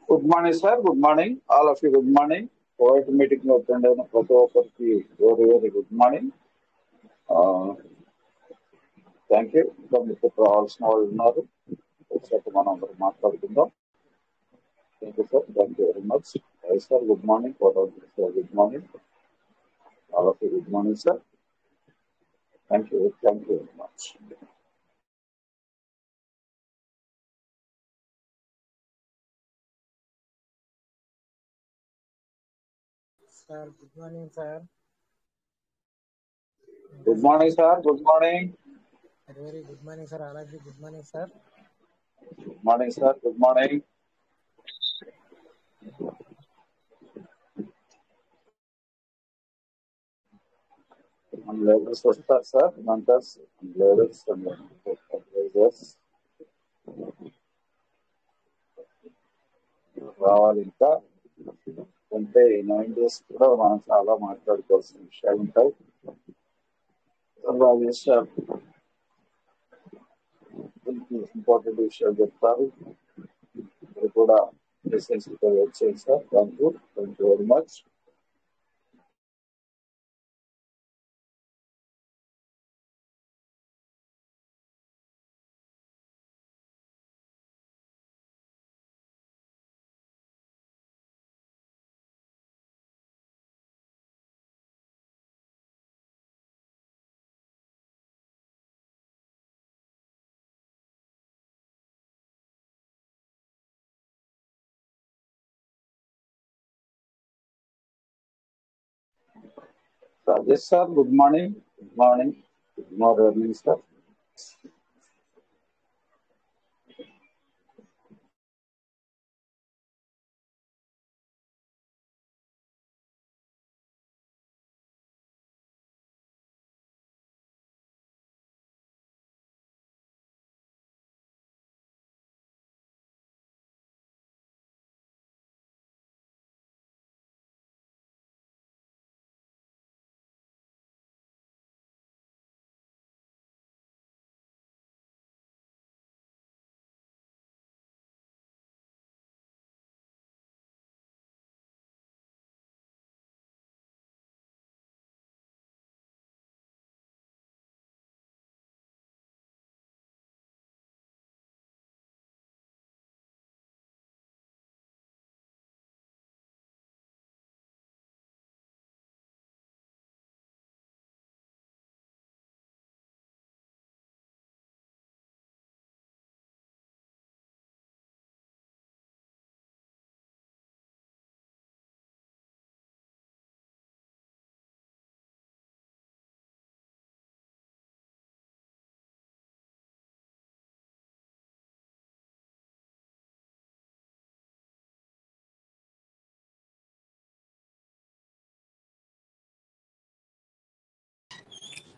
Good morning, sir. Good morning. All of you, good morning. Poet meeting attend అయిన ప్రతి ఒక్కరికి very, very good morning. Thank you. ఇంకా మీకు రావాల్సిన వాళ్ళు ఉన్నారు. వచ్చాక మనం అందరం మాట్లాడుకుందాం. Thank you sir. Thank you very much. Sir good morning. Good morning. All of you good morning sir. Thank you very much. Sir good morning sir. Good morning sir. Good morning. Very good morning sir. అలాగే good morning sir. Good morning sir. Good morning. మన labours వస్తారు సార్. Mentors labours రావాలి. ఇంకా అంటే 9 days కూడా మనం చాలా మాట్లాడుకోవాల్సిన విషయాలు ఉంటాయి. రాజేష్ సార్ ఇంపార్టెంట్ విషయాలు చెప్తారు. మీరు కూడా వెయిట్ చేయండి sir. Thank you very much. Rajesh sir good morning. Good morning. Good morning sir.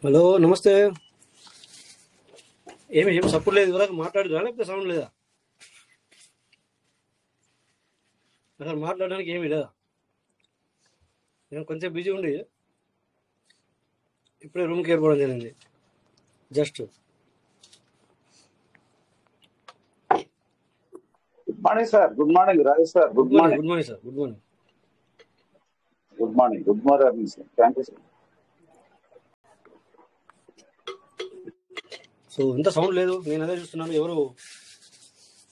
Hello నమస్తే. ఏమి సపోర్ట్ లేదు, ఇవరకు మాట్లాడుదా లేకపోతే సౌండ్ లేదా? అసలు మాట్లాడడానికి ఏమీ లేదా. నేను కొంచెం బిజీ ఉండి ఇప్పుడే రూమ్కి ఏర్పడడం జరిగింది. Just good morning sir. Good morning Rajesh sir. Good morning. Good morning sir. Good morning. Good morning. Good morning sir. Thank you sir. So ఇంత సౌండ్ లేదు, నేను అదే చూస్తున్నాను. ఎవరు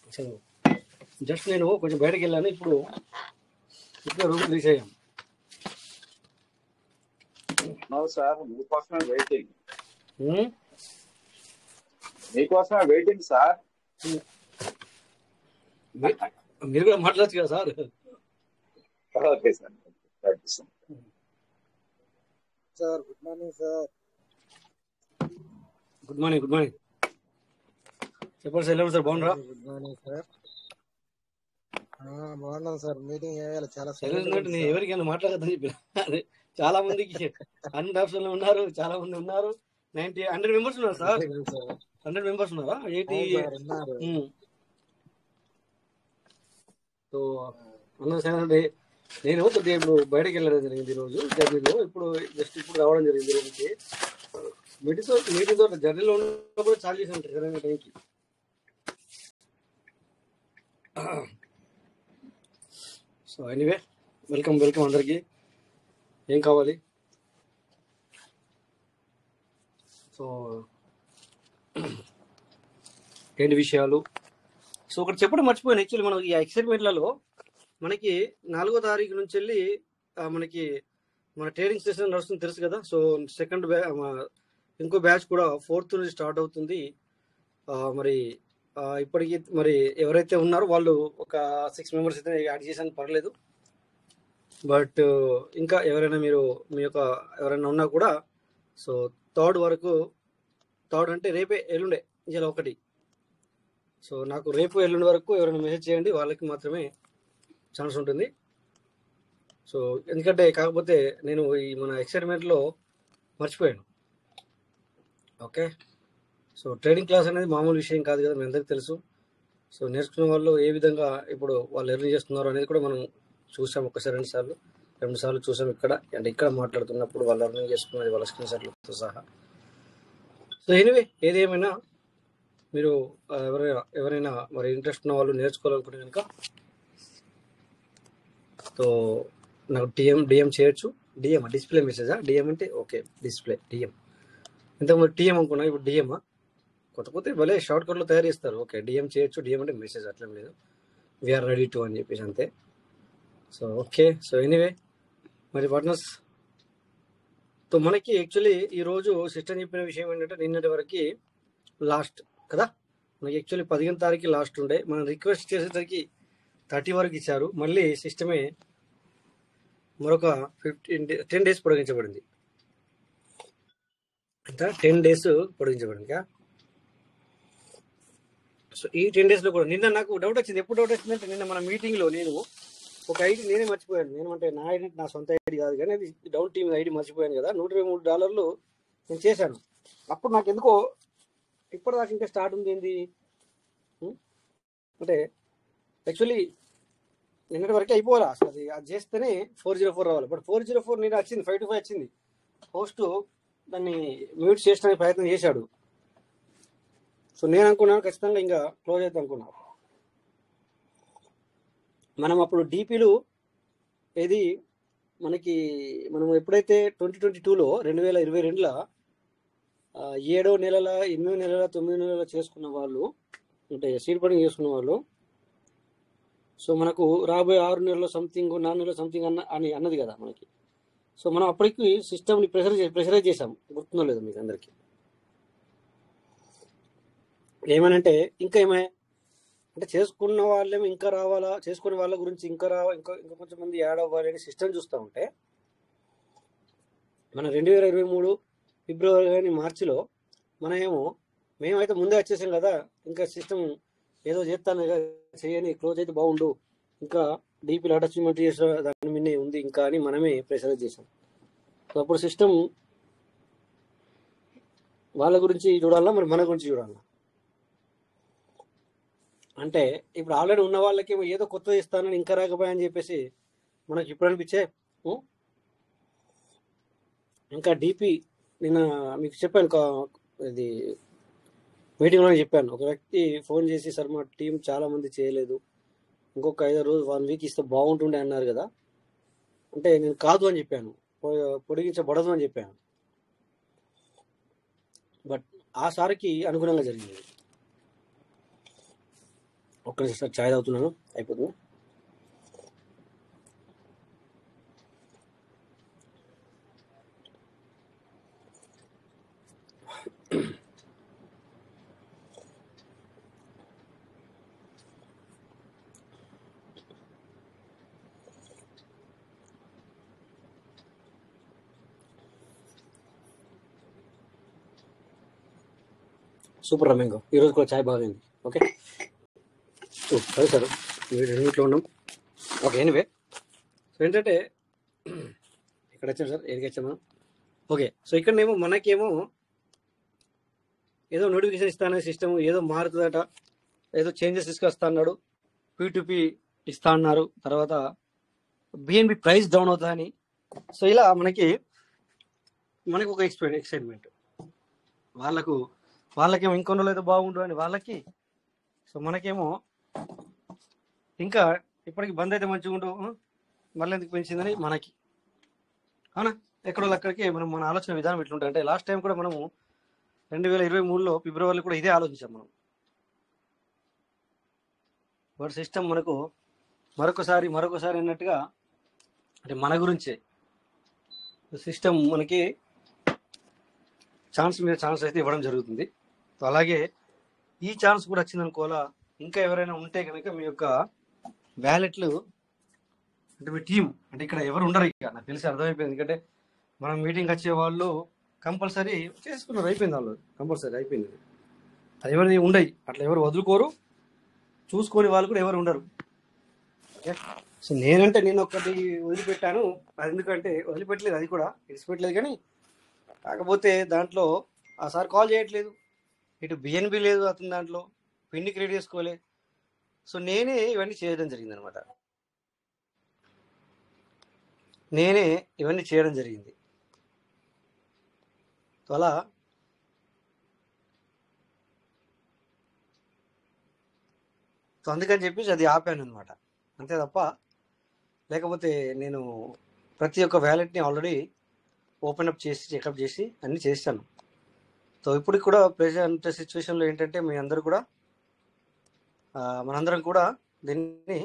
అసలు జస్ట్ నేను కొంచెం బయటకు వెళ్ళాను. ఇప్పుడు రూమ్ రీచ్ అయ్యాను. నో సార్, మీకోసమే వెయిటింగ్. మీకోసమే వెయిటింగ్ సార్. మీరు కూడా మాట్లాడచ్చు కదా sir. Okay sir. Thank you sir. Sir good morning sir. Good morning. Good morning. చెప్పండి సార్, ఎలా సార్? బాగున్నారా? Good morning sir. బాగున్నాను సార్. మీటింగ్ చాలా ఎవరికైనా మాట్లాడద్దని చెప్పి అదే చాలా మందికి అన్ని ఆప్షన్లు ఉన్నారు. చాలా మంది ఉన్నారు. 100 మెంబర్స్ ఉన్నారు సార్. 100 మెంబర్స్ ఉన్నారా? 80 సో అందరూ సరే. నేను కొద్దిగా ఇప్పుడు బయటకు వెళ్ళడం జరిగింది ఈరోజు జర్నీలో. ఇప్పుడు రావడం జరిగింది రూమ్కి. మీటింగ్ తోట జర్నీలో ఉన్నప్పుడు చాలా చేసి ఉంటారు సరైన టైంకి. సో ఎనీవే వెల్కమ్ అందరికి. ఏం కావాలి? సో ఏంటి విషయాలు? సో ఒకటి చెప్పడం మర్చిపోయాను. యాక్చువల్లీ మనం ఈ ఎక్సైట్మెంట్లలో మనకి 4వ తారీఖు నుంచి వెళ్ళి మనకి మన ట్రైనింగ్ సెషన్ నడుస్తుంది తెలుసు కదా. సో సెకండ్ ఇంకో బ్యాచ్ కూడా 4th నుంచి స్టార్ట్ అవుతుంది. మరి ఇప్పటికి మరి ఎవరైతే ఉన్నారో వాళ్ళు ఒక 6 మెంబర్స్ అయితే యాడ్ చేసాను, పర్లేదు. బట్ ఇంకా ఎవరైనా మీరు మీ యొక్క ఎవరైనా ఉన్నా కూడా సో 3rd వరకు, 3rd అంటే రేపే ఎల్లుండే ఇలా 1. సో నాకు రేపు ఎల్లుండి వరకు ఎవరైనా మెసేజ్ చేయండి, వాళ్ళకి మాత్రమే ఛాన్స్ ఉంటుంది. సో ఎందుకంటే కాకపోతే నేను ఈ మన ఎక్సైట్మెంట్లో మర్చిపోయాను. ఓకే, సో ట్రేడింగ్ క్లాస్ అనేది మామూలు విషయం కాదు కదా, మీ అందరికీ తెలుసు. సో నేర్చుకున్న వాళ్ళు ఏ విధంగా ఇప్పుడు వాళ్ళు ఎర్న్ చేస్తున్నారు అనేది కూడా మనం చూసాం. ఒకసారి 2 సార్లు చూసాం. ఇక్కడ మాట్లాడుతున్నప్పుడు వాళ్ళు ఎర్న్ చేసుకున్నది వాళ్ళ స్క్రీన్ షాట్లతో సహా. సో ఎనీవే ఏదేమైనా మీరు ఎవరైనా మరి ఇంట్రెస్ట్ ఉన్న వాళ్ళు నేర్చుకోవాలనుకుంటే కనుక సో నాకు డిఎం చేయొచ్చు. డిఎం డిస్ప్లే మెసేజా? డిఎం అంటే ఓకే, డిస్ప్లే డిఎం. ఇంతకుముందు టీఎం అనుకున్నా, ఇప్పుడు డిఎమ్మా? కొత్త భలే షార్ట్ కట్లో తయారు చేస్తారు. ఓకే, డిఎం చేయొచ్చు. డిఎం అంటే మెసేజ్, అట్లేం లేదు. వీఆర్ రెడీ టు అని చెప్పేసి అంతే. సో ఓకే, సో ఎనీవే మరి పార్ట్నర్స్, సో మనకి యాక్చువల్లీ ఈరోజు సిస్టమ్ చెప్పిన విషయం ఏంటంటే నిన్నటి వరకు లాస్ట్ కదా. మనకి యాక్చువల్లీ 15వ తారీఖు లాస్ట్ ఉండే. మనం రిక్వెస్ట్ చేసేసరికి 30 వరకు ఇచ్చారు. మళ్ళీ సిస్టమే మరొక 10 డేస్ పొడిగించబడింది. అంతా 10 డేస్ పొడిగించబడింది. సో ఈ 10 డేస్లో కూడా నిన్న నాకు డౌట్ వచ్చింది. ఎప్పుడు డౌట్ వచ్చిందంటే నిన్న మన మీటింగ్లో నేను ఒక ఐడి నేనే మర్చిపోయాను. అంటే నా ఐడి, నా సొంత ఐడి కాదు కానీ అది డౌన్ టీమ్ ఐడి మర్చిపోయాను కదా. $123 నేను చేశాను. అప్పుడు నాకు ఎందుకో ఇప్పటిదాకా ఇంకా స్టార్ట్ ఉంది ఏంది అంటే యాక్చువల్లీ నిన్నటి వరకు అయిపోవాలా అసలు. అది చేస్తేనే 404 రావాలి. బట్ 404 నేను వచ్చింది, 525 వచ్చింది. హోస్ట్ దాన్ని మ్యూట్ చేయడానికి ప్రయత్నం చేశాడు. సో నేను అనుకున్నాను ఖచ్చితంగా ఇంకా క్లోజ్ అవుతుంది అనుకున్నాను. మనం అప్పుడు డీపీలు ఏది మనం ఎప్పుడైతే 2022లో 2022లో 7వ నెలల 8వ నెలల 9వ నెలల చేసుకున్న వాళ్ళు అంటే సీడ్ ఫండింగ్ చేసుకున్న వాళ్ళు, సో మనకు రాబోయే 6 నెలల సంథింగ్ 4 నెలల సంథింగ్ అని అన్నది కదా మనకి. సో మనం అప్పటికి సిస్టమ్ని ప్రెషరైజ్ చేసాం. గుర్తుందో లేదు మీకు అందరికీ? ఏమనంటే ఇంకా అంటే చేసుకున్న వాళ్ళేమో ఇంకా రావాలా, చేసుకునే వాళ్ళ గురించి ఇంకా కొంచెం మంది యాడ్ అవ్వాలి అని సిస్టమ్ చూస్తూ ఉంటే మన 2023 ఫిబ్రవరి కానీ మార్చిలో మేమైతే ముందే వచ్చేసాం కదా. ఇంకా సిస్టమ్ ఏదో చేస్తాను చేయని, క్లోజ్ అయితే బాగుండు, ఇంకా డీపీలు అటాచ్మెంట్ చేసిన దాని మీదే ఉంది ఇంకా అని మనమే ప్రెషరైజ్ చేసాం. సో అప్పుడు సిస్టమ్ వాళ్ళ గురించి చూడాలా, మరి మన గురించి చూడాలా? అంటే ఇప్పుడు ఆల్రెడీ ఉన్న వాళ్ళకి ఏదో కొత్తది ఇస్తానని ఇంకా రాకపోయాయని చెప్పేసి మనకి ఇప్పుడు అనిపించే. ఇంకా డీపీ నిన్న మీకు చెప్పాను, ఇది మీటింగ్లో చెప్పాను. ఒక వ్యక్తి ఫోన్ చేసి సార్ మా టీం చాలా మంది చేయలేదు, ఇంకొక 5 రోజు 1 వీక్ ఇస్తే బాగుంటుండే అన్నారు కదా. అంటే నేను కాదు అని చెప్పాను, పొడిగించబడదు అని చెప్పాను. బట్ ఆ సారికి అనుగుణంగా జరిగింది. ఒక్కసారి సార్ ఛాయ్ తాగుతున్నాను, అయిపోతుంది. సూపర్ రమ్యంగా ఈరోజు కూడా ఛాయ్ బాగుంది. ఓకే సరే సార్, 2 మినిట్లో ఉన్నాం. ఓకే ఎనీవే, సో ఏంటంటే ఇక్కడ వచ్చాం సార్, ఏదికి వచ్చాం మనం? ఓకే, సో ఇక్కడనేమో మనకేమో ఏదో నోటిఫికేషన్ ఇస్తానే సిస్టమ్ ఏదో మారుతుందట, ఏదో చేంజెస్ తీసుకొస్తా అన్నాడు, P2P ఇస్తా అన్నారు, తర్వాత BNB ప్రైస్ డౌన్ అవుతుందని. సో ఇలా మనకి ఒక ఎక్సైట్మెంట్. వాళ్ళకేమో ఇంకొన్ని రోజులు అయితే బాగుండు అని వాళ్ళకి. సో మనకేమో ఇంకా ఇప్పటికి బంద్ అయితే మంచిగా ఉండు, మళ్ళీ ఎందుకు పెంచిందని మనకి, అవునా? ఎక్కడో అక్కడికి మనం మన ఆలోచన విధానం ఎట్లుంటుంది అంటే, లాస్ట్ టైం కూడా మనము 2023లో ఫిబ్రవరిలో కూడా ఇదే ఆలోచించాం మనం. వాటి సిస్టమ్ మనకు మరొకసారి అన్నట్టుగా, అంటే మన గురించే సిస్టమ్ మనకి ఛాన్స్ మీద ఛాన్స్ అయితే ఇవ్వడం జరుగుతుంది. సో అలాగే ఈ ఛాన్స్ కూడా వచ్చిందనుకోవాలా. ఇంకా ఎవరైనా ఉంటే కనుక మీ యొక్క వ్యాలెట్లు, అంటే మీ టీం, అంటే ఇక్కడ ఎవరు ఉండరు, ఇక నాకు తెలిసి అర్థమైపోయింది. ఎందుకంటే మనం మీటింగ్ వచ్చే వాళ్ళు కంపల్సరీ చేసుకున్నారు, అయిపోయింది, వాళ్ళు కంపల్సరీ అయిపోయింది. అది ఎవరిని ఉండయి, అట్లా ఎవరు వదులుకోరు, చూసుకొని వాళ్ళు కూడా ఎవరు ఉండరు. ఓకే, సో నేను ఒకటి వదిలిపెట్టాను. అది ఎందుకంటే వదిలిపెట్టలేదు, అది కూడా విడిచిపెట్టలేదు. కానీ కాకపోతే దాంట్లో ఆ సార్ కాల్ చేయట్లేదు, ఇటు బిఎన్బి లేదు అతను, దాంట్లో పిన్ని క్రియేట్ చేసుకోలే. సో నేనే ఇవన్నీ చేయడం జరిగింది అనమాట. సో అలా సో అందుకని చెప్పేసి అది ఆపాను అనమాట, అంతే తప్ప. లేకపోతే నేను ప్రతి ఒక్క వ్యాలెట్ని ఆల్రెడీ ఓపెన్ అప్ చేసి చెకప్ చేసి అన్నీ చేస్తాను. సో ఇప్పటికి కూడా ప్రెజెంట్ సిచ్యువేషన్లో ఏంటంటే మీ అందరూ కూడా మనందరం కూడా దీన్ని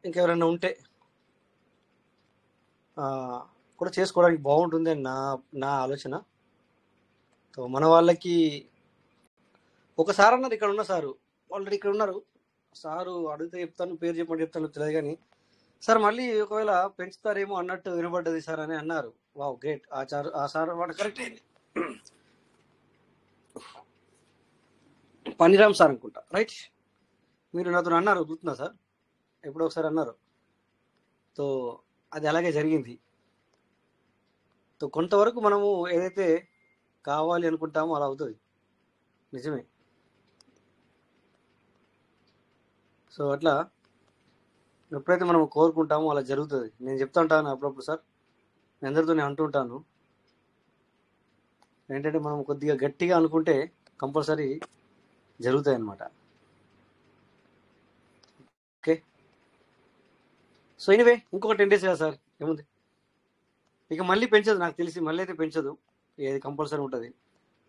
ఇంకెవరైనా ఉంటే కూడా చేసుకోవడానికి బాగుంటుంది అని నా ఆలోచన. సో మన వాళ్ళకి ఒకసారి అన్నారు, ఇక్కడ ఉన్న సారు ఆల్రెడీ ఇక్కడ ఉన్నారు, సారు అడిగితే చెప్తాను, పేరు చెప్పండి చెప్తాను తెలియదు. కానీ సార్ మళ్ళీ ఒకవేళ పెంచుతారేమో అన్నట్టు వినబడ్డది సార్ అని అన్నారు. Wow, great. ఆ సార్ వాడు కరెక్ట్ అయింది, పనిరామ్ సార్ అనుకుంటా, రైట్? మీరు నాతో అన్నారు, గుర్తుందా సార్? ఎప్పుడో ఒకసారి అన్నారు. సో అది అలాగే జరిగింది. సో కొంతవరకు మనము ఏదైతే కావాలి అనుకుంటామో అలా అవుతుంది, నిజమే. సో అట్లా ఎప్పుడైతే మనం కోరుకుంటామో అలా జరుగుతుంది. నేను చెప్తా ఉంటాను అప్పుడప్పుడు సార్, నేను అందరితో నేను అంటూ ఉంటాను ఏంటంటే, మనం కొద్దిగా గట్టిగా అనుకుంటే కంపల్సరీ జరుగుతాయి అన్నమాట. ఓకే, సో ఎనీవే ఇంకొక 10 days కదా సార్, ఏముంది. ఇక మళ్ళీ పెంచదు, నాకు తెలిసి మళ్ళీ అయితే పెంచదు, ఇది కంపల్సరీ ఉంటుంది.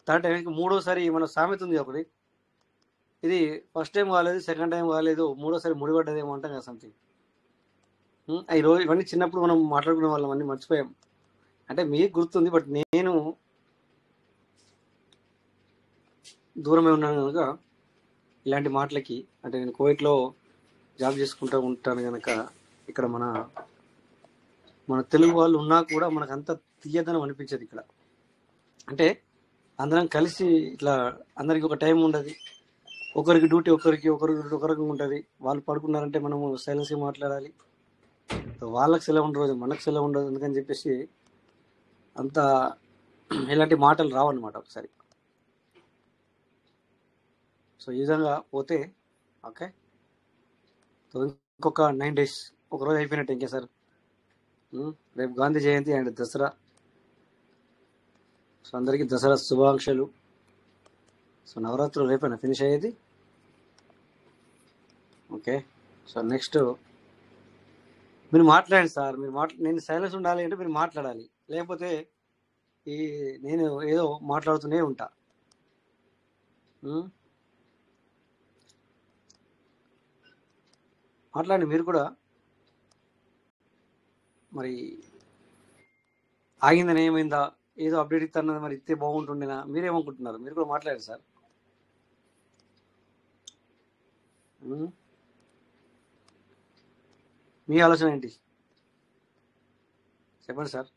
థర్డ్ టైం ఇంకా మూడోసారి మన సామెత ఉంది ఒకటి, ఇది ఫస్ట్ టైం కాలేదు, సెకండ్ టైం కాలేదు, మూడోసారి ముడిపడ్డదేమో అంటాం కదా, సంథింగ్. ఈరోజు ఇవన్నీ చిన్నప్పుడు మనం మాట్లాడుకునే వాళ్ళం, అన్నీ మర్చిపోయాం. అంటే మీకు గుర్తుంది, బట్ నేను దూరమే ఉన్నాను కనుక ఇలాంటి మాటలకి, అంటే నేను కువైట్లో జాబ్ చేసుకుంటూ ఉంటాను కనుక ఇక్కడ మన తెలుగు వాళ్ళు ఉన్నా కూడా మనకు అంత తీయదనం అనిపించదు ఇక్కడ. అంటే అందరం కలిసి ఇట్లా అందరికి ఒక టైం ఉండదు, ఒకరికి డ్యూటీ ఒకరికి ఉంటుంది. వాళ్ళు పడుకున్నారంటే మనము సైలెన్స్గా మాట్లాడాలి, వాళ్ళకి సెలవు ఉండదు, మనకు సెలవు ఉండదు. అందుకని చెప్పేసి అంత ఇలాంటి మాటలు రావన్నమాట ఒకసారి. సో ఈ విధంగా పోతే ఓకే. సో ఇంకొక 9 days, ఒకరోజు అయిపోయినట్టు ఇంకే సార్. రేపు గాంధీ జయంతి అండ్ దసరా. సో అందరికీ దసరా శుభాకాంక్షలు. సో నవరాత్రులు రేపైనా ఫినిష్ అయ్యేది. ఓకే, సో నెక్స్ట్ మీరు మాట్లాడండి సార్. నేను సైలెన్స్ ఉండాలి అంటే మీరు మాట్లాడాలి, లేకపోతే నేను ఏదో మాట్లాడుతూనే ఉంటా. మాట్లాడండి మీరు కూడా. మరి ఆగిందని ఏమైందా, ఏదో అప్డేట్ ఇస్తున్నది, మరి ఇస్తే బాగుంటుండేనా, మీరేమనుకుంటున్నారు? మీరు కూడా మాట్లాడారు సార్. మీ ఆలోచన ఏంటి చెప్పండి సార్.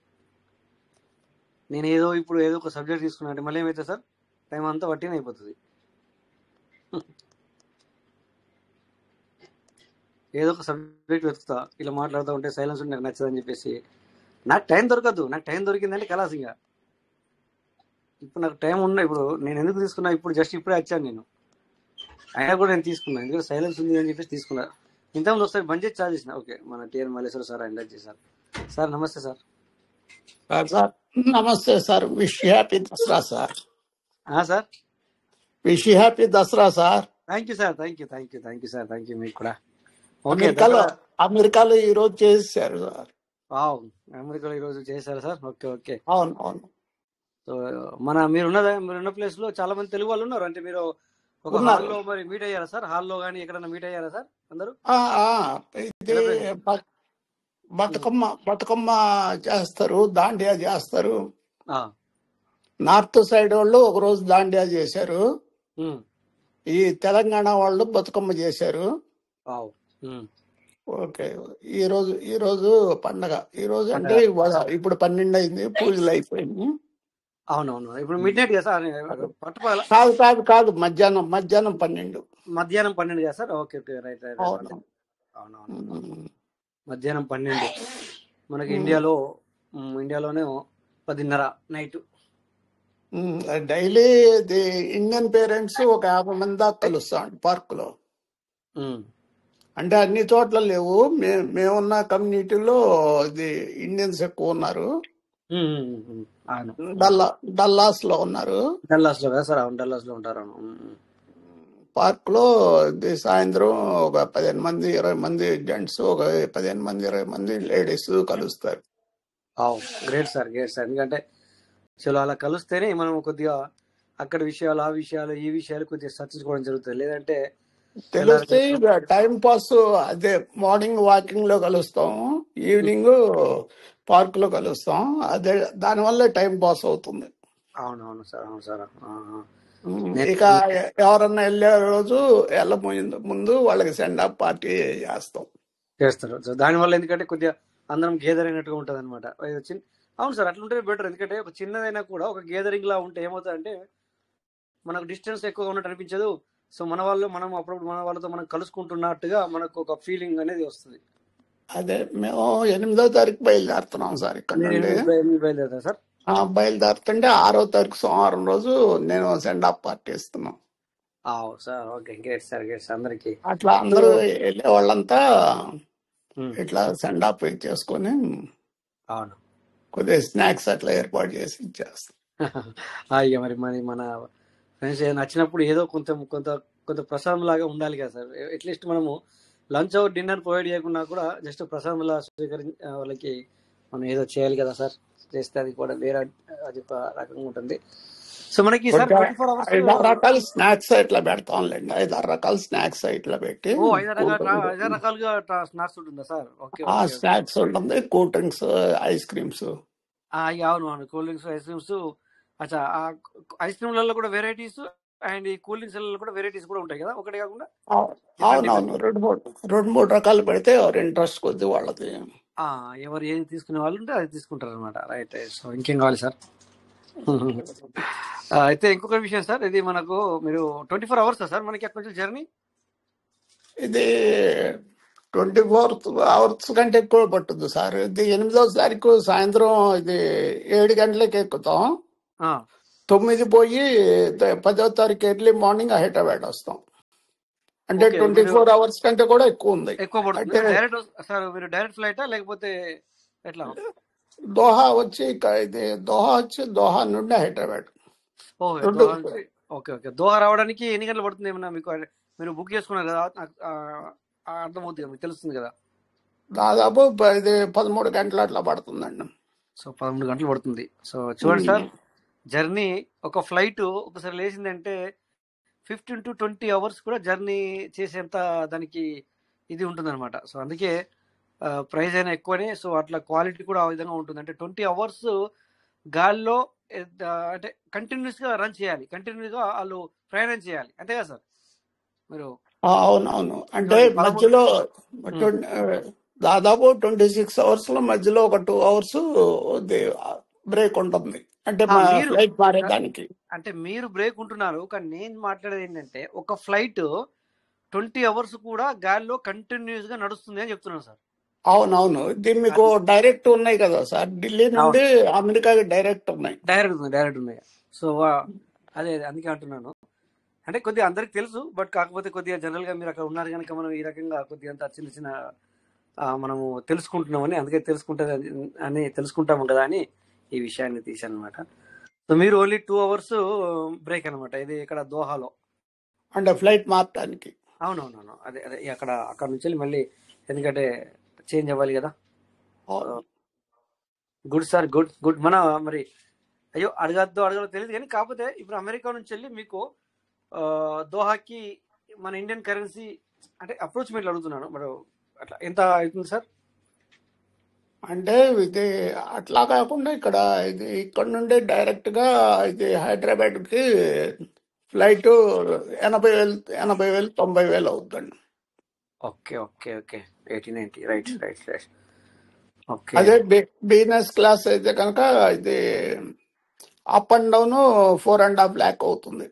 నేను ఏదో ఒక సబ్జెక్ట్ తీసుకున్నా అంటే మళ్ళీ ఏమైతే సార్, టైం అంతా వట్టిన అయిపోతుంది. ఏదో ఒక సబ్జెక్ట్ వెతుకుతా, ఇలా మాట్లాడుతూ ఉంటే సైలెన్స్ ఉంటే నాకు నచ్చదని చెప్పేసి నాకు టైం దొరకదు. నాకు టైం దొరికిందంటే కలాసింగా. ఇప్పుడు నాకు టైం ఇప్పుడు నేను ఎందుకు తీసుకున్నా, జస్ట్ ఇప్పుడే వచ్చాను నేను, అయినా కూడా నేను తీసుకున్నా, ఎందుకంటే సైలెన్స్ ఉంది అని చెప్పేసి తీసుకున్నా. ఇంతకుముందు ఒకసారి బంద్ చేసి చార్జ్ చేసిన. ఓకే, మన టిఆర్ మల్లేశ్వర సార్ ఎండ్ చేశారు. సార్ నమస్తే సార్. సార్ నమస్తే sir. Wish happy Dasara sir. Sir wish happy Dasara sir. Thank you sir, thank you sir, thank you మీకు కూడా. ఓకే అమెరికాలో దగ్గర అమెరికాలో ఈ రోజు చేశారు సార్. అమెరికాలో ఈరోజు చేశారు సార్. Okay okay. అవును అవును సో మీరున్న ప్లేస్ లో చాలా మంది తెలుగు వాళ్ళు ఉన్నారు. అంటే మీరు ఒక ఉన్నారు. హాల్లో మరి మీట్ అయ్యారా సార్? హాల్లో కానీ ఎక్కడన్నా మీట్ అయ్యారా సార్ అందరూ? ఇది సెలబ్రేషన్ బతుకమ్మ చేస్తారు, దాండియా చేస్తారు. ఆ, నార్త్ సైడ్ వాళ్ళు ఒక రోజు దాండియా చేశారు, ఉమ్, ఈ తెలంగాణ వాళ్ళు బతుకమ్మ చేశారు. వావ్, ఉమ్, ఓకే. ఈ రోజు పండగ. ఈ రోజు అంటే పండగ. ఇవాళ ఇప్పుడు 12 అయింది, పూజలు అయిపోయింది. అవునవును. ఇప్పుడు మిడ్ నైట్ కదా సార్? పట్టుపగల కాదు కాదు కాదు, మధ్యాహ్నం 12. మధ్యాహ్నం 12 కదా sir? Okay okay, right right right. అవును. అవునవును. ఉమ్, మధ్యాహ్నం 12 మనకి ఉమ్, ఇండియాలోనే 10:30 నైట్. డైలీ ఇండియన్ పేరెంట్స్ ఒక 50 మంది దాకా కలుస్తాం పార్క్ లో. అంటే అన్ని చోట్ల లేవు, మేమున్న కమ్యూనిటీలో ఇది ఇండియన్స్ ఎక్కువ ఉన్నారు. డల్లాస్ లో ఉన్నారు. డల్లాస్ లో కదా సార్? అవును, డల్లాస్ లో ఉంటారు. పార్క్ లో సాయంత్రం ఒక 15 మంది 20 మంది జెంట్స్, ఒక 15 మంది 20 మంది లేడీస్ కలుస్తారు. Great sir, great sir. ఎందుకంటే చలో అలా కలిస్తేనే మనం కొద్దిగా అక్కడ విషయాలు, ఆ విషయాలు, ఈ విషయాలు కొద్దిగా చర్చించుకోవడం జరుగుతుంది. లేదంటే తెలిస్తే టైం పాస్. అదే మార్నింగ్ వాకింగ్ లో కలుస్తాం, ఈవినింగ్ పార్క్ లో కలుస్తాం. అదే దానివల్ల టైం పాస్ అవుతుంది. అవునవును సార్, అవును సార్. ఇక ఎవరన్నా వెళ్ళే రోజు ముందు వాళ్ళకి సెండ్ ఆఫ్ పార్టీ చేస్తారు. సో దానివల్ల ఎందుకంటే కొద్దిగా అందరం గేదర్ అయినట్టుగా ఉంటుంది అనమాట. అవును సార్, అట్లుంటే బెటర్. ఎందుకంటే ఒక చిన్నదైనా కూడా ఒక గేదరింగ్ లా ఉంటే ఏమవుతుందంటే మనకు డిస్టెన్స్ ఎక్కువగా ఉన్నట్టు అనిపించదు. సో మనం అప్పుడప్పుడు మన వాళ్ళతో మనం కలుసుకుంటున్నట్టుగా మనకు ఒక ఫీలింగ్ అనేది వస్తుంది. అదే మేము 8వ తారీఖు బయలుదేరుతున్నాం సార్ ఇక్కడ నుండి. బయలుదేరుతా సార్? బయలుదేరుతుంటే 6వ తారీఖు సోమవారం రోజు నేను సెండ్ ఆఫ్ పార్టీ ఇస్తున్నాం. Sir okay, great sir, great sir. అందరికి అట్లా అందరూ వెళ్ళే వాళ్ళంతా ఇట్లా సెండ్ ఆఫ్ చేసుకొని అవును కొద్దిగా స్నాక్స్ అట్లా ఏర్పాటు చేసి ఇచ్చేస్తాం. ఇక మరి మన ఫ్రెండ్స్ నచ్చినప్పుడు ఏదో కొంత కొంత కొంత ప్రసాదం లాగా ఉండాలి కదా సార్. అట్లీస్ట్ మనము లంచ్ అవర్ డిన్నర్ ప్రొవైడ్ చేయకుండా కూడా జస్ట్ ప్రసాదంలా వాళ్ళకి మనం ఏదో చేయాలి కదా సార్. చేస్తే అది కూడా వేరే అది ఒక రకంగా ఉంటుంది. సో మనకి సార్ 24 hours 5-6 రకాల స్నాక్స్ ఇట్లా పెడతాంలేండి. 5-6 రకాల స్నాక్స్ ఇట్లా పెట్టి 5 రకాలుగా స్నాక్స్ ఉంటుందా సార్? ఓకే స్నాక్స్ ఉంటుంది, కూల్ డ్రింక్స్, ఐస్ క్రీమ్స్. అవును, కూల్ డ్రింక్స్, ఐస్ క్రీమ్స్. అచ్చా, ఐస్ క్రీమ్లలో కూడా వెరైటీస్ అండ్ ఈ కూల్ డ్రింక్స్ కూడా వెరైటీస్ కూడా ఉంటాయి కదా, ఒకటే కాకుండా? అవునవును, 2-3 రకాలు పెడితే ఎవరు ఇంట్రెస్ట్ కొద్ది వాళ్ళది. ఎవరు ఏది తీసుకునే వాళ్ళు ఉంటే అది తీసుకుంటారు అనమాట. రైట్. సో ఇంకేం కావాలి సార్? అయితే ఇంకొక విషయం సార్, ఇది మనకు మీరు 24 hours సార్ మనకి అక్కడ నుంచి జర్నీ? ఇది 24 hours కంటే ఎక్కువ పట్టుద్ది సార్. ఇది 8వ తారీఖు సాయంత్రం ఇది 7 గంటలకు ఎక్కుతాం. 9 పోయి 10వ తారీఖు ఎర్లీ మార్నింగ్ హైదరాబాద్ వస్తాం. అంటే 24 hours కంటే కూడా ఎక్కువ ఉంది. ఎక్కువ పడుతుంది. డైరెక్ట్ సార్ మీరు డైరెక్ట్ ఫ్లైటా లేకపోతే ఎట్లా? దోహా వచ్చి దోహా నుండి హైదరాబాద్. Okay okay. దోహా రావడానికి ఎన్ని గంటలు పడుతుంది ఏమన్నా మీకు? మీరు బుక్ చేసుకున్నారు కదా, అర్థమవుతుంది, మీకు తెలుస్తుంది కదా. దాదాపు 13 గంటలు అట్లా పడుతుందండి. సో 13 గంటలు పడుతుంది. సో చూడండి సార్, జర్నీ ఒక ఫ్లైట్ ఒకసారి లేచిందంటే 15 to 20 hours కూడా జర్నీ చేసేంత దానికి ఇది ఉంటుందన్నమాట. సో అందుకే ప్రైస్ అయినా ఎక్కువనే. సో అట్లా క్వాలిటీ కూడా ఆ విధంగా ఉంటుంది. అంటే 20 hours గాల్లో అంటే కంటిన్యూస్గా రన్ చేయాలి, కంటిన్యూస్గా వాళ్ళు ప్రయాణం చేయాలి, అంతే కదా సార్? మీరు అవునవును, అంటే మధ్యలో దాదాపు 26 hours లో మధ్యలో ఒక 2 hours బ్రేక్ ఉంటుంది. అంటే ఫ్లైట్ మారేదానికి. అంటే మీరు బ్రేక్ ఉంటున్నారు, కానీ నేను మాట్లాడేది ఏంటంటే ఒక ఫ్లైట్ 20 hours కూడా గాల్లో కంటిన్యూస్ గా నడుస్తుంది అని చెప్తున్నాను సార్. అవునవును, ఇది మీకు డైరెక్ట్ ఉన్నాయి కదా సార్, ఢిల్లీ నుండి అమెరికాకి డైరెక్ట్ ఉన్నాయి. డైరెక్ట్ ఉన్నాయి. సో అదే అందుకే అంటున్నాను. అంటే కొద్దిగా అందరికి తెలుసు, బట్ కాకపోతే కొద్దిగా జనరల్ గా మీరు అక్కడ ఉన్నారు కనుక మనం ఈ రకంగా కొద్దిగా అంత చిన్న చిన్న మనము తెలుసుకుంటున్నామని, అందుకే తెలుసుకుంటాము కదా అని ఈ విషయాన్ని తీశాను అనమాట. సో మీరు ఓన్లీ 2 hours బ్రేక్ అనమాట ఇది ఇక్కడ దోహాలో, అంటే ఫ్లైట్ మార్చడానికి. అవునవునవును, అదే అదే అక్కడ నుంచి వెళ్ళి మళ్ళీ, ఎందుకంటే చేంజ్ అవ్వాలి కదా. అవును. Good sir, good good. మరి అయ్యో అడగదో తెలియదు కానీ, కాకపోతే ఇప్పుడు అమెరికా నుంచి వెళ్ళి మీకు దోహాకి మన ఇండియన్ కరెన్సీ అంటే అప్రోచ్మెంట్లు అడుగుతున్నాను, మరి అట్లా ఎంత అవుతుంది సార్? అంటే ఇది అట్లా కాకుండా ఇక్కడ నుండి డైరెక్ట్ గా ఇది హైదరాబాద్ కి ఫ్లైట్ 80,000 90,000 అవుతుందండి. Okay okay okay, 80-90, right right right. Okay. అదే బిజినెస్ క్లాస్ అయితే కనుక ఇది అప్ అండ్ డౌన్ 4.5 lakh అవుతుంది.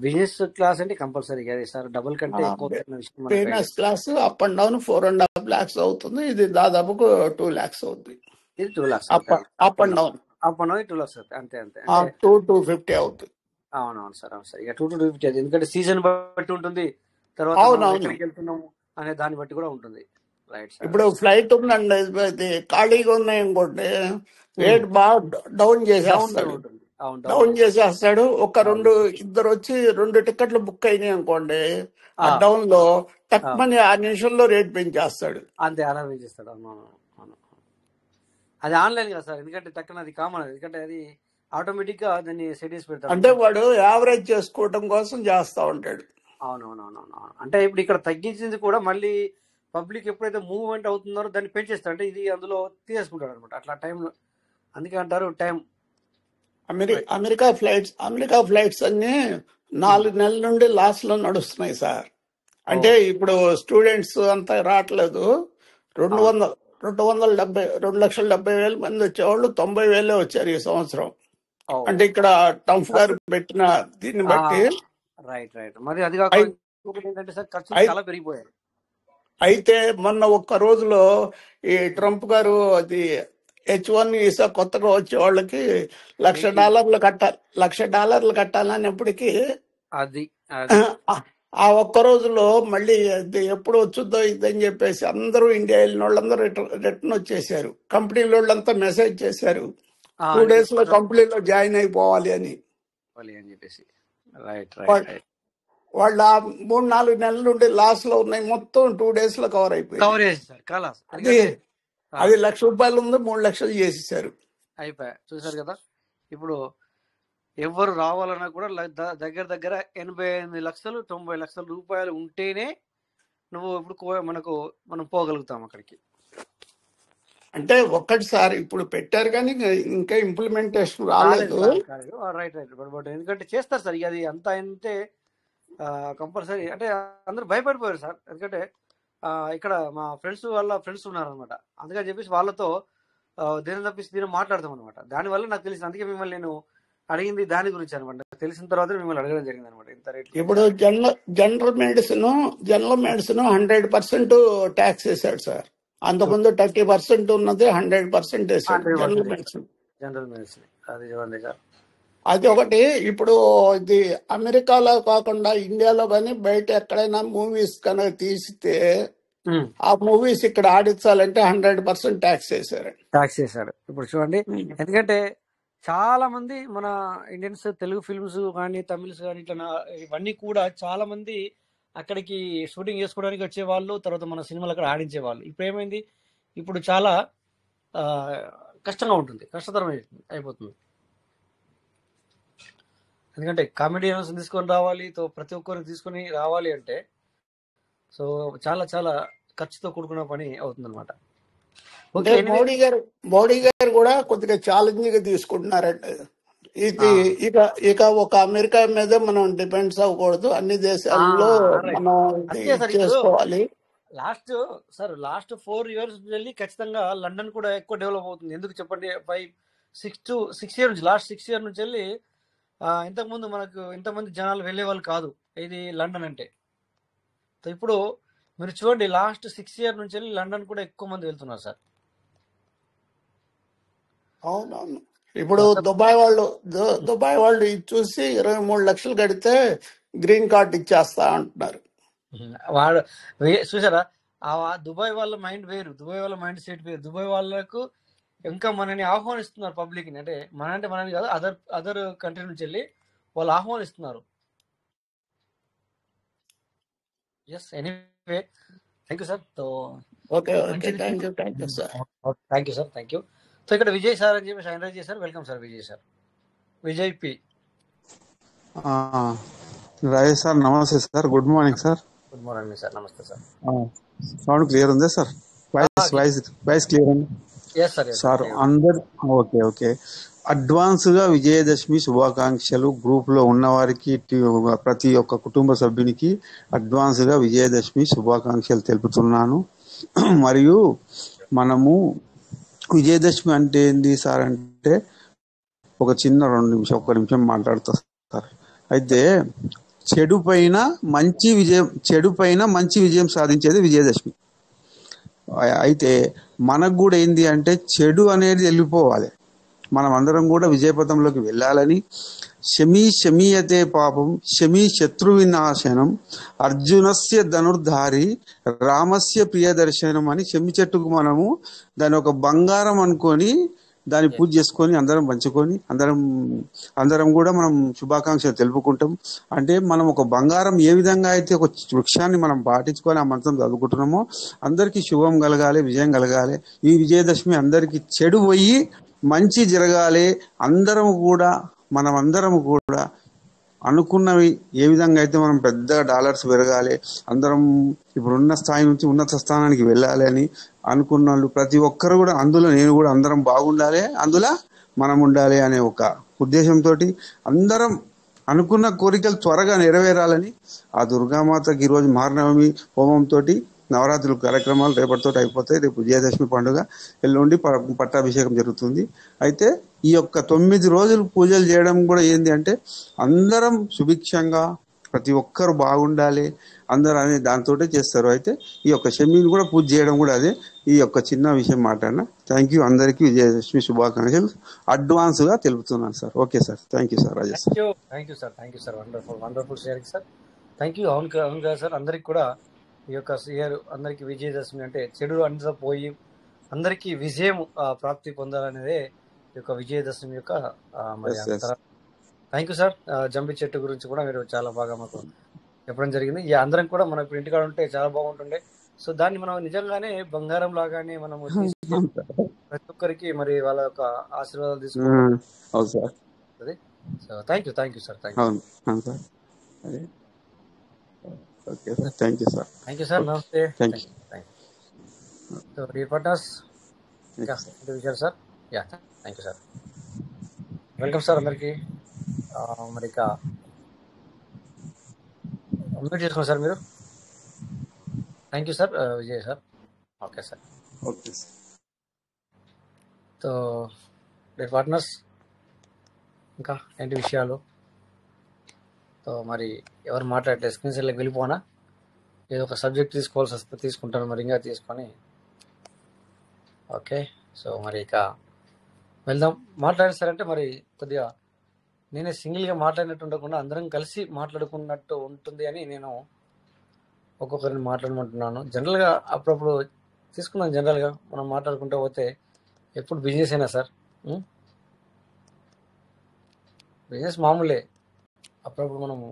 బిజినెస్ క్లాస్ అంటే కంపల్సరీ అదే సార్, డబుల్ కంటే ఎక్కువ అవుతున్న విషయం మనకు idea. Business class up and down 4.5 lakhs అవుతుంది. ఇది దాదాపుకు 2 lakhs అవుతుంది. ఇది 2 lakhs up and down up and 2 lakhs అవుతుంది, అంతే అంతే. అంటే 250 అవుతుంది. అవునవును సార్, అవును సార్. ఇక 2 to 250 అది, ఎందుకంటే సీజన్ బట్టి ఉంటుంది, తర్వాత మనం అవునవును. ఎక్కడికి వెళ్తున్నాము అనే దాన్ని బట్టి కూడా ఉంటుంది. Right sir. ఇప్పుడు ఫ్లైట్ ఉందండి, ఇది ఖాళీగా ఉన్నాయి అనుకోండి, రేట్ బాగా డౌన్ డౌన్ చేసేస్తాడు. ఉంటుంది. అవును, డౌన్ చేసేస్తాడు. అవును. ఇద్దరు వచ్చి 2 టికెట్లు బుక్ అయినాయి అనుకోండి, ఆ డౌన్ లో తక్కువని ఆ నిమిషంలో రేట్ పెంచేస్తాడు. అంతే, అలా వేసేస్తాడు. అవును. అది ఆన్లైన్ కదా సార్, ఎందుకంటే టక్కున అది కామన్, ఎందుకంటే అది ఆటోమేటిక్ గా దాన్ని సెట్ చేసి పెడతాడు. అంటే వాడు యావరేజ్ చేసుకోవటం కోసం చేస్తా ఉంటాడు. అవునవునవునవును. అంటే ఇప్పుడు ఇక్కడ తగ్గించింది కూడా మళ్ళీ పబ్లిక్ ఎప్పుడైతే మూవ్మెంట్ అవుతున్నారో దాన్ని పెంచేస్తారు, అంటే ఇది అందులో తీసేసుకుంటాడు అనమాట అట్లా టైంలో. అందుకే అంటారు టైం. అమెరికా ఫ్లైట్స్ అన్ని 4 నెలల నుండి లాస్ లో నడుస్తున్నాయి సార్. అంటే ఇప్పుడు స్టూడెంట్స్ అంతా రావట్లేదు. 2,70,000 మంది వచ్చేవాళ్ళు 90,000 వచ్చారు ఈ సంవత్సరం. అంటే ఇక్కడ ట్రంప్ గారు పెట్టిన దీన్ని బట్టి. Right right. మరి అది కాకుండా ఇంకొకటి ఏంటంటే సార్, ఖర్చులు చాలా పెరిగిపోయాయి. అయితే మొన్న ఒక్క రోజులో ఈ ట్రంప్ గారు అది H1 వీసా కొత్తగా వచ్చే వాళ్ళకి $1,00,000 కట్టాలన్నప్పటికీ అది ఆ ఒక్క రోజులో మళ్ళీ అది ఎప్పుడు వచ్చుద్దో ఇదని చెప్పేసి అందరూ ఇండియా వెళ్ళిన వాళ్ళందరూ రిటర్న్ వచ్చేసారు. కంపెనీ వాళ్ళంతా మెసేజ్ చేశారు 2 days లో కంపెనీలో జాయిన్ అయిపోవాలి అని చెప్పేసి. Right right right. వాళ్ళు ఆ 3-4 నెలల నుండి లాస్ లో ఉన్నాయి, మొత్తం 2 days లో కవర్ అయిపోయింది. కవర్ చేసేసారు కలాస్. అది ₹1,00,000 ఉంది, 3 లక్షలు చేసేసారు. అయిపోయా. చూసారు కదా, ఇప్పుడు ఎవరు రావాలన్నా కూడా దగ్గర 88 లక్షలు 90 లక్షల రూపాయలు ఉంటేనే నువ్వు ఇప్పుడు మనం పోగలుగుతాం అక్కడికి. అంటే ఒక్కటిసారి ఇప్పుడు పెట్టారు కానీ ఇంకా ఇంప్లిమెంటేషన్ రాలేదు. Right right. బట్ ఎందుకంటే చేస్తారు సార్, అది అంతా అంటే కంపల్సరీ. అంటే అందరూ భయపడిపోయారు సార్, ఎందుకంటే ఇక్కడ మా ఫ్రెండ్స్ ఉన్నారనమాట. అందుకని చెప్పేసి వాళ్ళతో దీన్ని మాట్లాడతాం అనమాట. దానివల్ల నాకు తెలిసింది, అందుకే మిమ్మల్ని నేను అడిగింది దాని గురించి అనమాట. తెలిసిన తర్వాత మిమ్మల్ని అడగడం జరిగింది అనమాట. ఇంత రేట్. ఇప్పుడు జనరల్ మెడిసిన్ 100% ట్యాక్స్ వేసాడు సార్. అంతకుముందు 30% ఉన్నది 100% వేసాడు జనరల్ మెడిసిన్. అది చూడండి సార్. అది ఒకటి. ఇప్పుడు ఇది అమెరికాలో కాకుండా ఇండియాలో కానీ బయట ఎక్కడైనా మూవీస్ కనుక తీసితే ఆ మూవీస్ ఇక్కడ ఆడించాలంటే 100% ట్యాక్స్ వేసాడు. ఇప్పుడు చూడండి, ఎందుకంటే చాలా మంది మన ఇండియన్స్ తెలుగు ఫిల్మ్స్ కానీ తమిళస్ కానీ ఇట్లా ఇవన్నీ కూడా చాలా మంది అక్కడికి షూటింగ్ చేసుకోవడానికి వచ్చేవాళ్ళు, తర్వాత మన సినిమాలు అక్కడ ఆడించేవాళ్ళు. ఇప్పుడు ఏమైంది, ఇప్పుడు చాలా కష్టంగా ఉంటుంది, కష్టతరం అయిపోతుంది. ఎందుకంటే కామెడియన్స్ తీసుకొని రావాలి, ప్రతి ఒక్కరిని తీసుకొని రావాలి అంటే సో చాలా చాలా ఖర్చుతో కూడుకున్న పని అవుతుంది అనమాట. మోడీ గారు కూడా కొద్దిగా ఛాలెంజింగ్ గా తీసుకుంటున్నారంటే ఇది ఇక ఒక అమెరికా మీద మనం డిపెండ్స్ అవ్వకూడదు, అన్ని దేశాల్లో మనం చేసుకోవాలి. లాస్ట్ 4 years వెళ్ళి ఖచ్చితంగా లండన్ కూడా ఎక్కువ డెవలప్ అవుతుంది. ఎందుకు చెప్పండి, 6 years నుంచి, లాస్ట్ 6 years నుంచి వెళ్ళి ఇంతకుముందు మనకు ఇంతమంది జనాలు వెళ్ళే వాళ్ళు కాదు ఇది లండన్ అంటే. ఇప్పుడు మీరు చూడండి, లాస్ట్ 6 years నుంచి వెళ్ళి లండన్ కూడా ఎక్కువ మంది వెళ్తున్నారు సార్. అవునవును. ఇప్పుడు దుబాయ్ వాళ్ళు ఇది చూసి 23 లక్షలు కడితే గ్రీన్ కార్డ్ ఇచ్చేస్తా అంటున్నారు. వాడు చూసారా, దుబాయ్ వాళ్ళ మైండ్ వేరు, దుబాయ్ వాళ్ళ మైండ్ సెట్ వేరు. దుబాయ్ వాళ్ళకు ఇంకా మనని ఆహ్వానిస్తున్నారు పబ్లిక్ ని, అంటే మనని కాదు, అదర్ కంట్రీ నుంచి వెళ్ళి వాళ్ళు ఆహ్వానిస్తున్నారు. Yes anyway thank you sir. So okay మంచి thank you sir. Thank you sir, thank you. So ఇక్కడ విజయ్ సార్ అని చెప్పి సైన్ రైజ్ చేశారు. Welcome sir Vijay sir. Vijay P. Rajesh sir నమస్తే sir, good morning sir. Good morning sir, నమస్తే సార్. సౌండ్ క్లియర్ ఉందా సార్? వాయిస్ క్లియర్ ఉంది ఎస్ సార్. సార్ అందరు ఓకే. అడ్వాన్స్ గా విజయదశమి శుభాకాంక్షలు. గ్రూప్ లో ఉన్న వారికి ప్రతి ఒక్క కుటుంబ సభ్యునికి అడ్వాన్స్ గా విజయదశమి శుభాకాంక్షలు తెలుపుతున్నాను. మరియు మనము విజయదశమి అంటే ఏంది సార్ అంటే ఒక చిన్న 1 నిమిషం మాట్లాడుతా సార్. అయితే చెడు పైన మంచి విజయం సాధించేది విజయదశమి. అయితే మనకు కూడా ఏంది అంటే చెడు అనేది వెళ్ళిపోవాలి, మనం అందరం కూడా విజయపథంలోకి వెళ్ళాలని శమీయతే పాపం శమీ శత్రు వినాశనం అర్జునస్య ధనుర్ధారి రామస్య ప్రియదర్శనం అని శమి చెట్టుకు మనము దాని ఒక బంగారం అనుకొని దాన్ని పూజ చేసుకొని అందరం పంచుకొని అందరం కూడా మనం శుభాకాంక్షలు తెలుపుకుంటాం. అంటే మనం ఒక బంగారం ఏ విధంగా అయితే ఒక వృక్షాన్ని మనం పాటించుకొని ఆ మంత్రం చదువుకుంటున్నామో అందరికీ శుభం కలగాలి, విజయం కలగాలి. ఈ విజయదశమి అందరికీ చెడు పోయి మంచి జరగాలి. మనమందరం కూడా అనుకున్నవి ఏ విధంగా అయితే మనం పెద్దగా డాలర్స్ పెరగాలి, అందరం ఇప్పుడున్న స్థాయి నుంచి ఉన్నత స్థానానికి వెళ్ళాలి అని అనుకున్న వాళ్ళు ప్రతి ఒక్కరు కూడా అందులో నేను కూడా అందరం బాగుండాలి, అందులో మనం ఉండాలి అనే ఒక ఉద్దేశంతో అందరం అనుకున్న కోరికలు త్వరగా నెరవేరాలని ఆ దుర్గామాతకి ఈరోజు మహానవమి హోమంతో నవరాత్రుల కార్యక్రమాలు రేపటితో అయిపోతాయి. రేపు విజయదశమి పండుగ, ఎల్లుండి పట్టాభిషేకం జరుగుతుంది. అయితే ఈ యొక్క 9 రోజులు పూజలు చేయడం కూడా ఏంది అంటే అందరం సుభిక్షంగా ప్రతి ఒక్కరు బాగుండాలి అందరూ అనే దాంతో చేస్తారు. అయితే ఈ యొక్క శమిని కూడా పూజ చేయడం కూడా అదే. ఈ యొక్క చిన్న విషయం మాట్లాడినా. Thank you. అందరికీ విజయదశమి శుభాకాంక్షలు అడ్వాన్స్ గా తెలుపుతున్నాను sir. Okay sir, thank you sir. Rajesh sir. Thank you sir. Wonderful sharing sir. Thank you. అవును కదా సార్, అందరికి కూడా ఈ యొక్క ఇయర్ అందరికి విజయదశమి అంటే చెడు అంతా పోయి అందరికీ విజయం ప్రాప్తి పొందాలనేదే ఈ యొక్క విజయదశమి యొక్క మరి థ్యాంక్ యూ సార్. జంబి చెట్టు గురించి కూడా మీరు చాలా బాగా మాకు చెప్పడం జరిగింది. అందరం కూడా మనం ఇప్పుడు ఇంటికాడ ఉంటే చాలా బాగుంటుండే. సో దాన్ని మనం నిజంగానే బంగారం లాగానే మనము ప్రతి ఒక్కరికి మరి వాళ్ళ యొక్క ఆశీర్వాదాలు తీసుకుంటాం. So thank you sir. Okay sir, thank you sir. Thank you sir. నమస్తే. Thank you. So dear partners, ఇంకా విషయాలు sir. Thank you sir. Welcome sir అందరికి. మరి ఇక మ్యూట్ చేసుకోండి సార్ మీరు. Thank you sir Vijay sir. Okay sir. Okay sir. So dear partners, ఇంకా ఏంటి విషయాలు? సో మరి ఎవరు మాట్లాడలేదు, స్క్రీన్ షాట్లోకి వెళ్ళిపోనా? ఏదో ఒక సబ్జెక్ట్ తీసుకోవాల్సి వస్తే తీసుకుంటాను, మరి ఇంకా తీసుకొని. ఓకే, సో మరి ఇక వెళ్దాం. మాట్లాడేస్తారంటే మరి కొద్దిగా నేనే సింగిల్గా మాట్లాడినట్టు ఉండకుండా అందరం కలిసి మాట్లాడుకున్నట్టు ఉంటుంది అని నేను ఒక్కొక్కరిని మాట్లాడమంటున్నాను. జనరల్గా అప్పుడప్పుడు తీసుకున్నాం. జనరల్గా మనం మాట్లాడుకుంటూ పోతే ఎప్పుడు బిజినెస్ అయినా సార్, బిజినెస్ మామూలే. అప్పుడప్పుడు మనము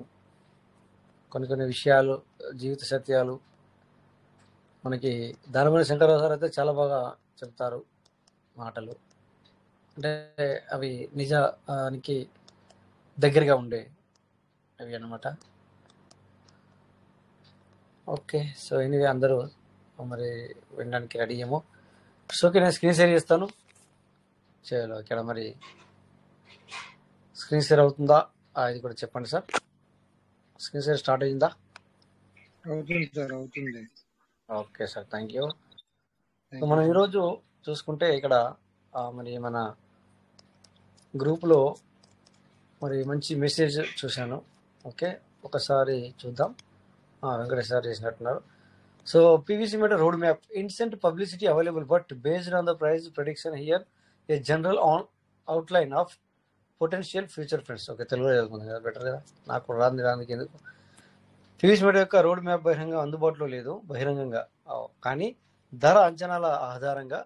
కొన్ని విషయాలు, జీవిత సత్యాలు మనకి దానిపైన శంకరరావు సార్ అయితే చాలా బాగా చెప్తారు మాటలు. అంటే అవి నిజానికి దగ్గరగా ఉండే అవి అన్నమాట. ఓకే, సో ఎనీవే అందరూ మరి వినడానికి రెడీ ఏమో. సో ఓకే, నేను స్క్రీన్ షేర్ చేస్తాను. చలో, ఇక్కడ మరి స్క్రీన్ షేర్ అవుతుందా ఇది కూడా చెప్పండి సార్. స్క్రీన్ షేర్ స్టార్ట్ అయిందా? అవుతుంది సార్, అవుతుంది. Okay sir, thank you. So మనం ఈరోజు చూసుకుంటే ఇక్కడ మరి మన గ్రూప్లో మరి మంచి మెసేజ్ చూశాను. ఓకే, ఒకసారి చూద్దాం. వెంకటేష్ సార్ చేసినట్టున్నారు. So PVC meter road map instant publicity available but based on the price prediction here a general on outline of potential future friends. Okay, తెలుగులో చదువుకుంది కదా, బెటర్ కదా. నాకు రాందుకు ఎందుకు. పీవీసీ మీటర్ యొక్క రోడ్ మ్యాప్ బహిరంగంగా అందుబాటులో లేదు, బహిరంగంగా. కానీ ధర అంచనాల ఆధారంగా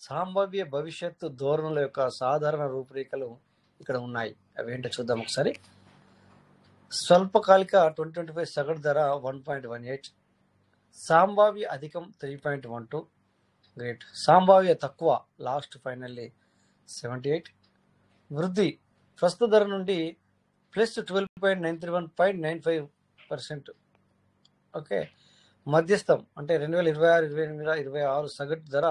సంభావ్య భవిష్యత్తు ధోరణుల యొక్క సాధారణ రూపురేఖలు ఇక్కడ ఉన్నాయి. అవి ఏంటో చూద్దాం ఒకసారి. స్వల్పకాలిక 2025 సగటు ధర 1.18, సంభావ్య అధికం 3.12, గ్రేట్. సంభావ్య తక్కువ లాస్ట్ ఫైనల్లీ 78. వృద్ధి ప్రస్తుత ధర నుండి ప్లస్ 12.931.95%. ఓకే. మధ్యస్థం అంటే 2026 సగటు ధర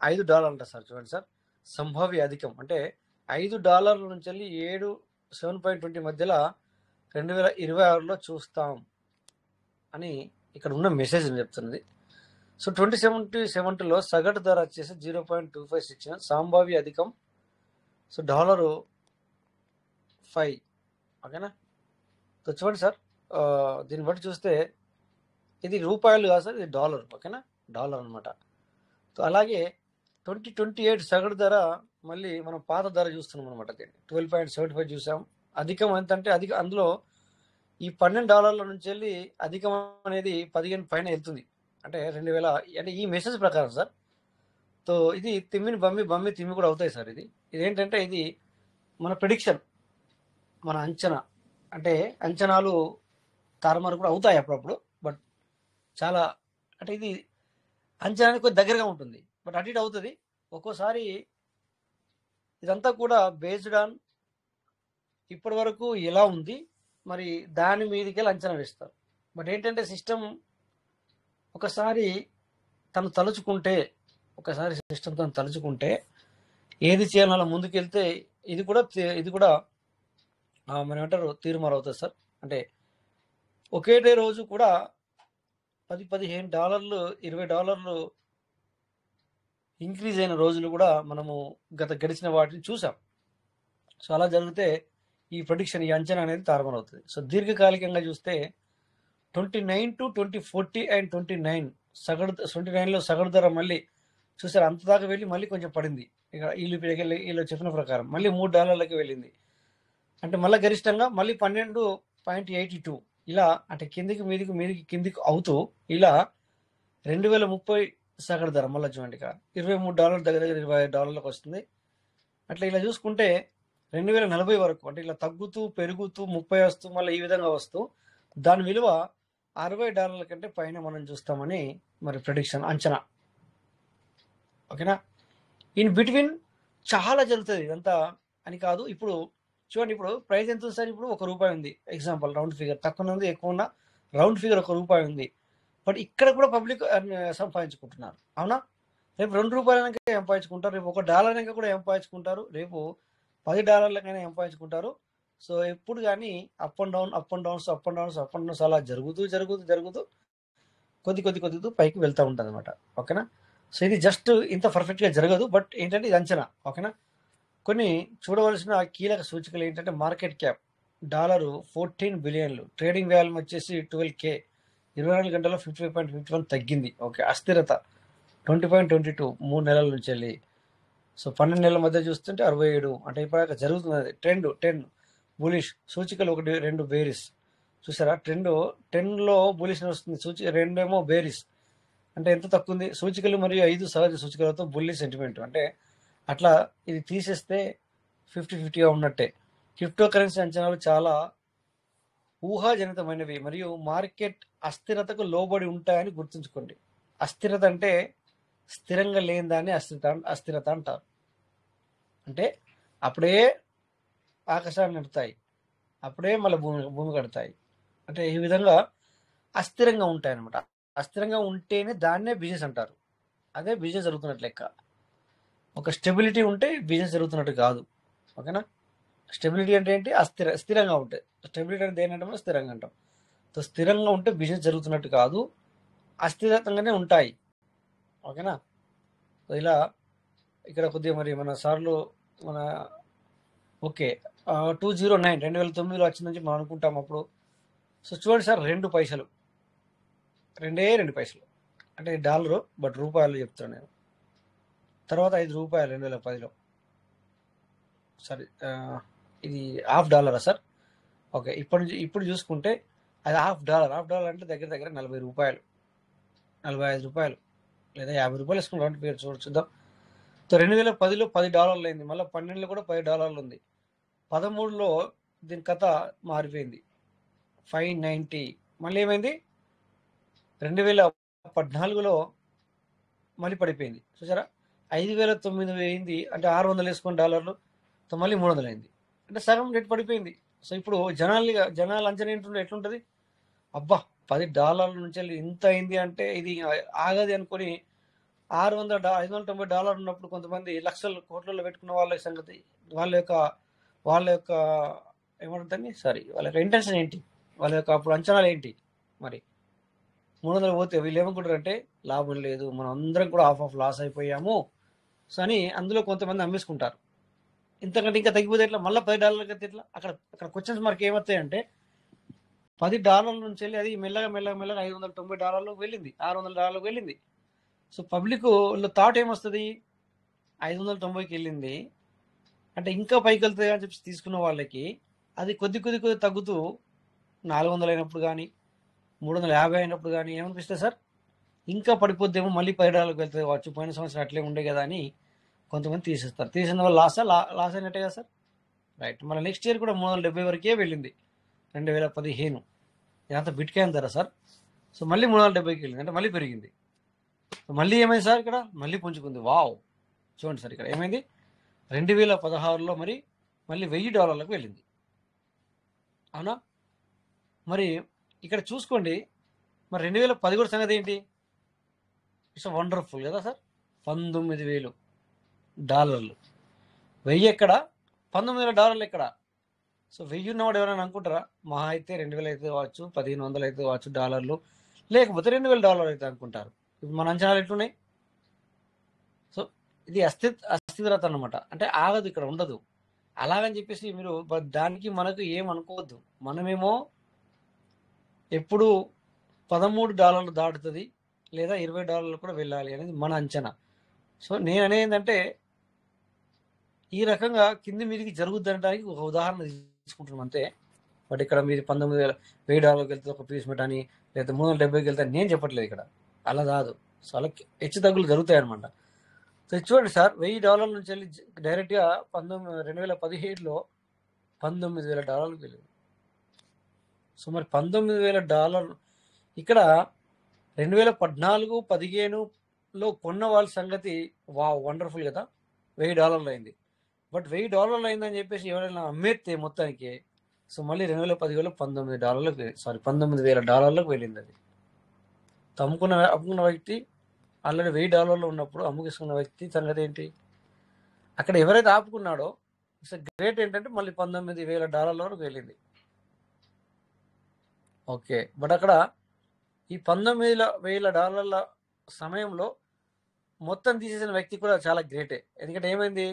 $5 అంట సార్. చూడండి సార్, సంభావ్య అధికం అంటే $5 నుంచి వెళ్ళి 7.20 మధ్యలో 2026లో చూస్తాం అని ఇక్కడ ఉన్న మెసేజ్ చెప్తున్నది. సో 2070లో సగటు ధర వచ్చేసి 0.256, సంభావ్య అధికం. సో $5. ఓకేనా. సో చూడండి సార్, దీన్ని బట్టి చూస్తే ఇది రూపాయలు కాదు సార్, ఇది డాలర్. ఓకేనా, డాలర్ అనమాట. సో అలాగే 2028 సగటు ధర మళ్ళీ మనం పాత ధర చూస్తున్నాం అనమాట. దీన్ని 12.75 చూసాం. అధికం ఎంత అంటే అందులో ఈ $12 నుంచి వెళ్ళి అధికం అనేది 15 పైన వెళ్తుంది. అంటే 2000, అంటే ఈ మెసేజ్ ప్రకారం సార్. సో ఇది తిమ్మిని బమ్మి తిమ్మి కూడా అవుతాయి సార్. ఇదేంటంటే ఇది మన ప్రిడిక్షన్, మన అంచనా. అంటే అంచనాలు తారుమారు కూడా అవుతాయి అప్పుడప్పుడు, బట్ చాలా అంటే ఇది అంచనానికి కొద్ది దగ్గరగా ఉంటుంది, బట్ అటు ఇటు అవుతుంది ఒక్కోసారి. ఇదంతా కూడా బేస్డ్ ఆన్ ఇప్పటి వరకు ఎలా ఉంది, మరి దాని మీదకి అంచనా వేస్తారు. బట్ ఏంటంటే సిస్టమ్ ఒకసారి తను తలుచుకుంటే ఏది చేయాలో ముందుకెళ్తే ఇది కూడా మనం ఏమంటారు తీరుమారు అవుతుంది సార్. అంటే ఒకేటే రోజు కూడా $10-15, $20 ఇంక్రీజ్ అయిన రోజులు కూడా మనము గడిచిన వాటిని చూసాం. సో అలా జరిగితే ఈ ప్రొడిక్షన్, ఈ అంచనా అనేది తారుమారు అవుతుంది. సో దీర్ఘకాలికంగా చూస్తే 29 to 2040 అండ్ 29లో సగటు ధర మళ్ళీ చూసారు అంత దాకా వెళ్ళి మళ్ళీ కొంచెం పడింది. ఇక వీళ్ళు చెప్పిన ప్రకారం మళ్ళీ $3 వెళ్ళింది. అంటే మళ్ళీ గరిష్టంగా మళ్ళీ 12.82 ఇలా, అంటే మీదికి కిందికి అవుతూ ఇలా 2030 సగటు ధర మళ్ళీ చూడండి ఇక్కడ $23 దగ్గర $25 వస్తుంది. అట్లా ఇలా చూసుకుంటే 2040 వరకు, అంటే ఇలా తగ్గుతూ పెరుగుతూ 30 వస్తూ మళ్ళీ ఈ విధంగా వస్తూ దాని విలువ $60 కంటే పైన మనం చూస్తామని మరి ప్రెడిక్షన్, అంచనా. ఓకేనా. ఇన్ బిట్వీన్ చాలా జరుగుతుంది ఇదంతా అని కాదు. ఇప్పుడు చూడండి, ఇప్పుడు ప్రైస్ ఎంత ఉంది సార్? ఇప్పుడు ₹1 ఉంది, ఎగ్జాంపుల్ రౌండ్ ఫిగర్. తక్కువ ఉంది ఎక్కువ ఉన్న రౌండ్ ఫిగర్ ₹1 ఉంది. బట్ ఇక్కడ కూడా పబ్లిక్ సంపాదించుకుంటున్నారు, అవునా? రేపు $2 సంపాదించుకుంటారు, రేపు $1 కూడా సంపాదించుకుంటారు, రేపు $10 సంపాదించుకుంటారు. సో ఎప్పుడు కానీ అప్ అండ్ డౌన్స్ అలా జరుగుతూ కొద్ది పైకి వెళ్తూ ఉంటుంది అనమాట. ఓకేనా. సో ఇది జస్ట్ ఇంత పర్ఫెక్ట్గా జరగదు, బట్ ఏంటంటే ఇది అంచనా. ఓకేనా. కొన్ని చూడవలసిన కీలక సూచికలు ఏంటంటే మార్కెట్ క్యాప్ $14 బిలియన్లు, ట్రేడింగ్ వాల్యూమ్ వచ్చేసి 12K, 24 గంటల్లో 55.51 తగ్గింది. ఓకే. అస్థిరత 20.22 3 నెలల నుంచి వెళ్ళి. సో 12 నెలల మధ్య చూస్తుంటే 67. అంటే ఇప్పుడు జరుగుతున్నది ట్రెండ్ 10 బులిష్, సూచికలు 1, 2 బేరిస్. చూసారా, 10లో బులిష్ వస్తుంది, 2 ఏమో బేరిస్. అంటే ఎంత తక్కువ ఉంది? సూచికలు మరియు 5 సహజ సూచికలతో బుల్లిష్ సెంటిమెంట్. అంటే అట్లా ఇది తీసేస్తే 50-50గా ఉన్నట్టే. క్రిప్టో కరెన్సీ అంచనాలు చాలా ఊహాజనితమైనవి మరియు మార్కెట్ అస్థిరతకు లోబడి ఉంటాయని గుర్తుంచుకోండి. అస్థిరత అంటే స్థిరంగా లేని దాన్ని అస్థిరత అంటారు. అంటే అప్పుడే ఆకాశాన్ని నడుతాయి, అప్పుడే మళ్ళీ భూమి కడతాయి. అంటే ఈ విధంగా అస్థిరంగా ఉంటాయి అన్నమాట. అస్థిరంగా ఉంటేనే దాన్నే బిజినెస్ అంటారు. అదే బిజినెస్ జరుగుతున్నట్టు లెక్క. ఒక స్టెబిలిటీ ఉంటే బిజినెస్ జరుగుతున్నట్టు కాదు. ఓకేనా. స్టెబిలిటీ అంటే ఏంటి? స్థిరంగా ఉంటాయి. స్టెబిలిటీ అంటే దేనంటామో స్థిరంగా అంటాం. సో స్థిరంగా ఉంటే బిజినెస్ జరుగుతున్నట్టు కాదు, అస్థిరంగానే ఉంటాయి. ఓకేనా. సో ఇలా ఇక్కడ కొద్దిగా మరి మన సార్లు మన ఓకే 2009 వచ్చిందని మనం అనుకుంటాం అప్పుడు. సో చూడండి సార్, 2 పైసలు, 2 పైసలు అంటే $1, బట్ రూపాయలు చెప్తాను నేను. తర్వాత $5 2010లో. సారీ, ఇది $1/2 సార్. ఓకే. ఇప్పుడు చూసుకుంటే అది $1/2 అంటే దగ్గర $40, $45 లేదా $50 వేసుకుంటాం పేరు చూద్దాం. సో 2010లో $10 అయింది, మళ్ళీ 12లో కూడా $10 ఉంది, 13లో దీని కథ మారిపోయింది, 590. మళ్ళీ ఏమైంది? 2014లో మళ్ళీ పడిపోయింది. చూసారా, 5,900 అయింది, అంటే 600 వేసుకొని డాలర్లు, మళ్ళీ 300 అయింది, అంటే సగం రేటు పడిపోయింది. సో ఇప్పుడు జనాల అంచనా ఏంటుండే ఎట్లుంటుంది, అబ్బా $10 నుంచి వెళ్ళి ఇంత అయింది అంటే ఇది ఆగది అనుకొని 590 ఉన్నప్పుడు కొంతమంది లక్షలు కోట్లలో పెట్టుకున్న వాళ్ళ సంగతి, వాళ్ళ యొక్క ఏమంటుంది సారీ వాళ్ళ యొక్క ఇంటెన్షన్ ఏంటి, వాళ్ళ యొక్క అప్పుడు అంచనాలు ఏంటి, మరి 300 పోతే వీళ్ళు ఏమనుకుంటారంటే లాభం లేదు, మనం అందరం కూడా ఆఫ్ లాస్ అయిపోయాము. సో అని అందులో కొంతమంది అమ్మేసుకుంటారు. ఇంతకంటే ఇంకా తగ్గిపోతే ఎట్లా, మళ్ళీ $10 అయితే ఎట్లా, అక్కడ క్వశ్చన్స్ మార్క్ ఏమవుతాయంటే $10 నుంచి వెళ్ళి అది మెల్లగా $590 వెళ్ళింది, $600 వెళ్ళింది. సో పబ్లిక్ థాట్ ఏమొస్తుంది, 590కి వెళ్ళింది అంటే ఇంకా పైకి వెళ్తుంది అని చెప్పి తీసుకున్న వాళ్ళకి అది కొద్ది తగ్గుతూ 400 అయినప్పుడు కానీ 350 అయినప్పుడు కానీ ఏమనిపిస్తుంది సార్, ఇంకా పడిపోద్దేమో, మళ్ళీ $10 వెళ్తుంది కావచ్చు, పోయిన సంవత్సరం అట్లే ఉండే కదా అని కొంతమంది తీసేస్తారు. తీసిన వాళ్ళు లాస్ అయినట్టే కదా సార్, రైట్. మళ్ళీ నెక్స్ట్ ఇయర్ కూడా 370 వరకే వెళ్ళింది 2015, ఇదంతా బిట్కాయిన్ ధర సార్. సో మళ్ళీ 370కి వెళ్ళింది, అంటే మళ్ళీ పెరిగింది. మళ్ళీ ఏమైంది సార్, ఇక్కడ మళ్ళీ పుంజుకుంది. వావ్, చూడండి సార్ ఇక్కడ ఏమైంది, 2016లో మళ్ళీ $1,000 వెళ్ళింది, అవునా. మరి ఇక్కడ చూసుకోండి, మరి 2010 సంగతి ఏంటి, ఇట్స్ వండర్ఫుల్ కదా సార్, $19,000, 1000 ఎక్కడ, $19,000 ఎక్కడ. సో 1000 ఉన్నవాడు ఎవరైనా అనుకుంటారా, మహా అయితే 2,000 అయితే కావచ్చు, 1,500 అయితే కావచ్చు డాలర్లు, లేకపోతే $2,000 అయితే అనుకుంటారు. ఇప్పుడు మన అంచనాలు ఎట్లున్నాయి. సో ఇది అస్థిరత అనమాట, అంటే ఆగదు, ఇక్కడ ఉండదు. అలాగని చెప్పేసి మీరు దానికి మనకు ఏమనుకోవద్దు. మనమేమో ఎప్పుడు $13 దాటుతుంది లేదా $20 కూడా వెళ్ళాలి అనేది మన అంచనా. సో నేను అనేది ఏంటంటే ఈ రకంగా కింది మీదికి జరుగుద్ది అనడానికి ఒక ఉదాహరణ తీసుకుంటున్నాం అంతే. బట్ ఇక్కడ మీరు $1,000 వెళ్తే ఒక పీస్ అని, లేదా 370కి వెళ్తే నేను చెప్పట్లేదు ఇక్కడ, అలా కాదు. సో అలా హెచ్చు తగ్గులు జరుగుతాయి అనమాట. సో చూడండి సార్, $1,000 నుంచి వెళ్ళి డైరెక్ట్గా 2017లో $19,000 వెళ్ళింది. సో మరి $19,000 ఇక్కడ 2014-15లో కొన్న వాళ్ళ సంగతి వండర్ఫుల్ కదా, $1,000 అయింది. బట్ $1,000 అయిందని చెప్పేసి ఎవరైనా అమ్మేస్తే మొత్తానికి, సో మళ్ళీ 2017లో $19,000 వెళ్ళింది. అది అమ్ముకున్న వ్యక్తి ఆల్రెడీ $1,000 ఉన్నప్పుడు అమ్ముకున్న వ్యక్తి సంగతి ఏంటి, అక్కడ ఎవరైతే ఆపుకున్నాడో ఇట్స్ గ్రేట్ ఏంటంటే మళ్ళీ $19,000 వరకు వెళ్ళింది. ఓకే, బట్ అక్కడ ఈ $19,000 సమయంలో మొత్తం తీసేసిన వ్యక్తి కూడా చాలా గ్రేటే. ఎందుకంటే ఏమైంది,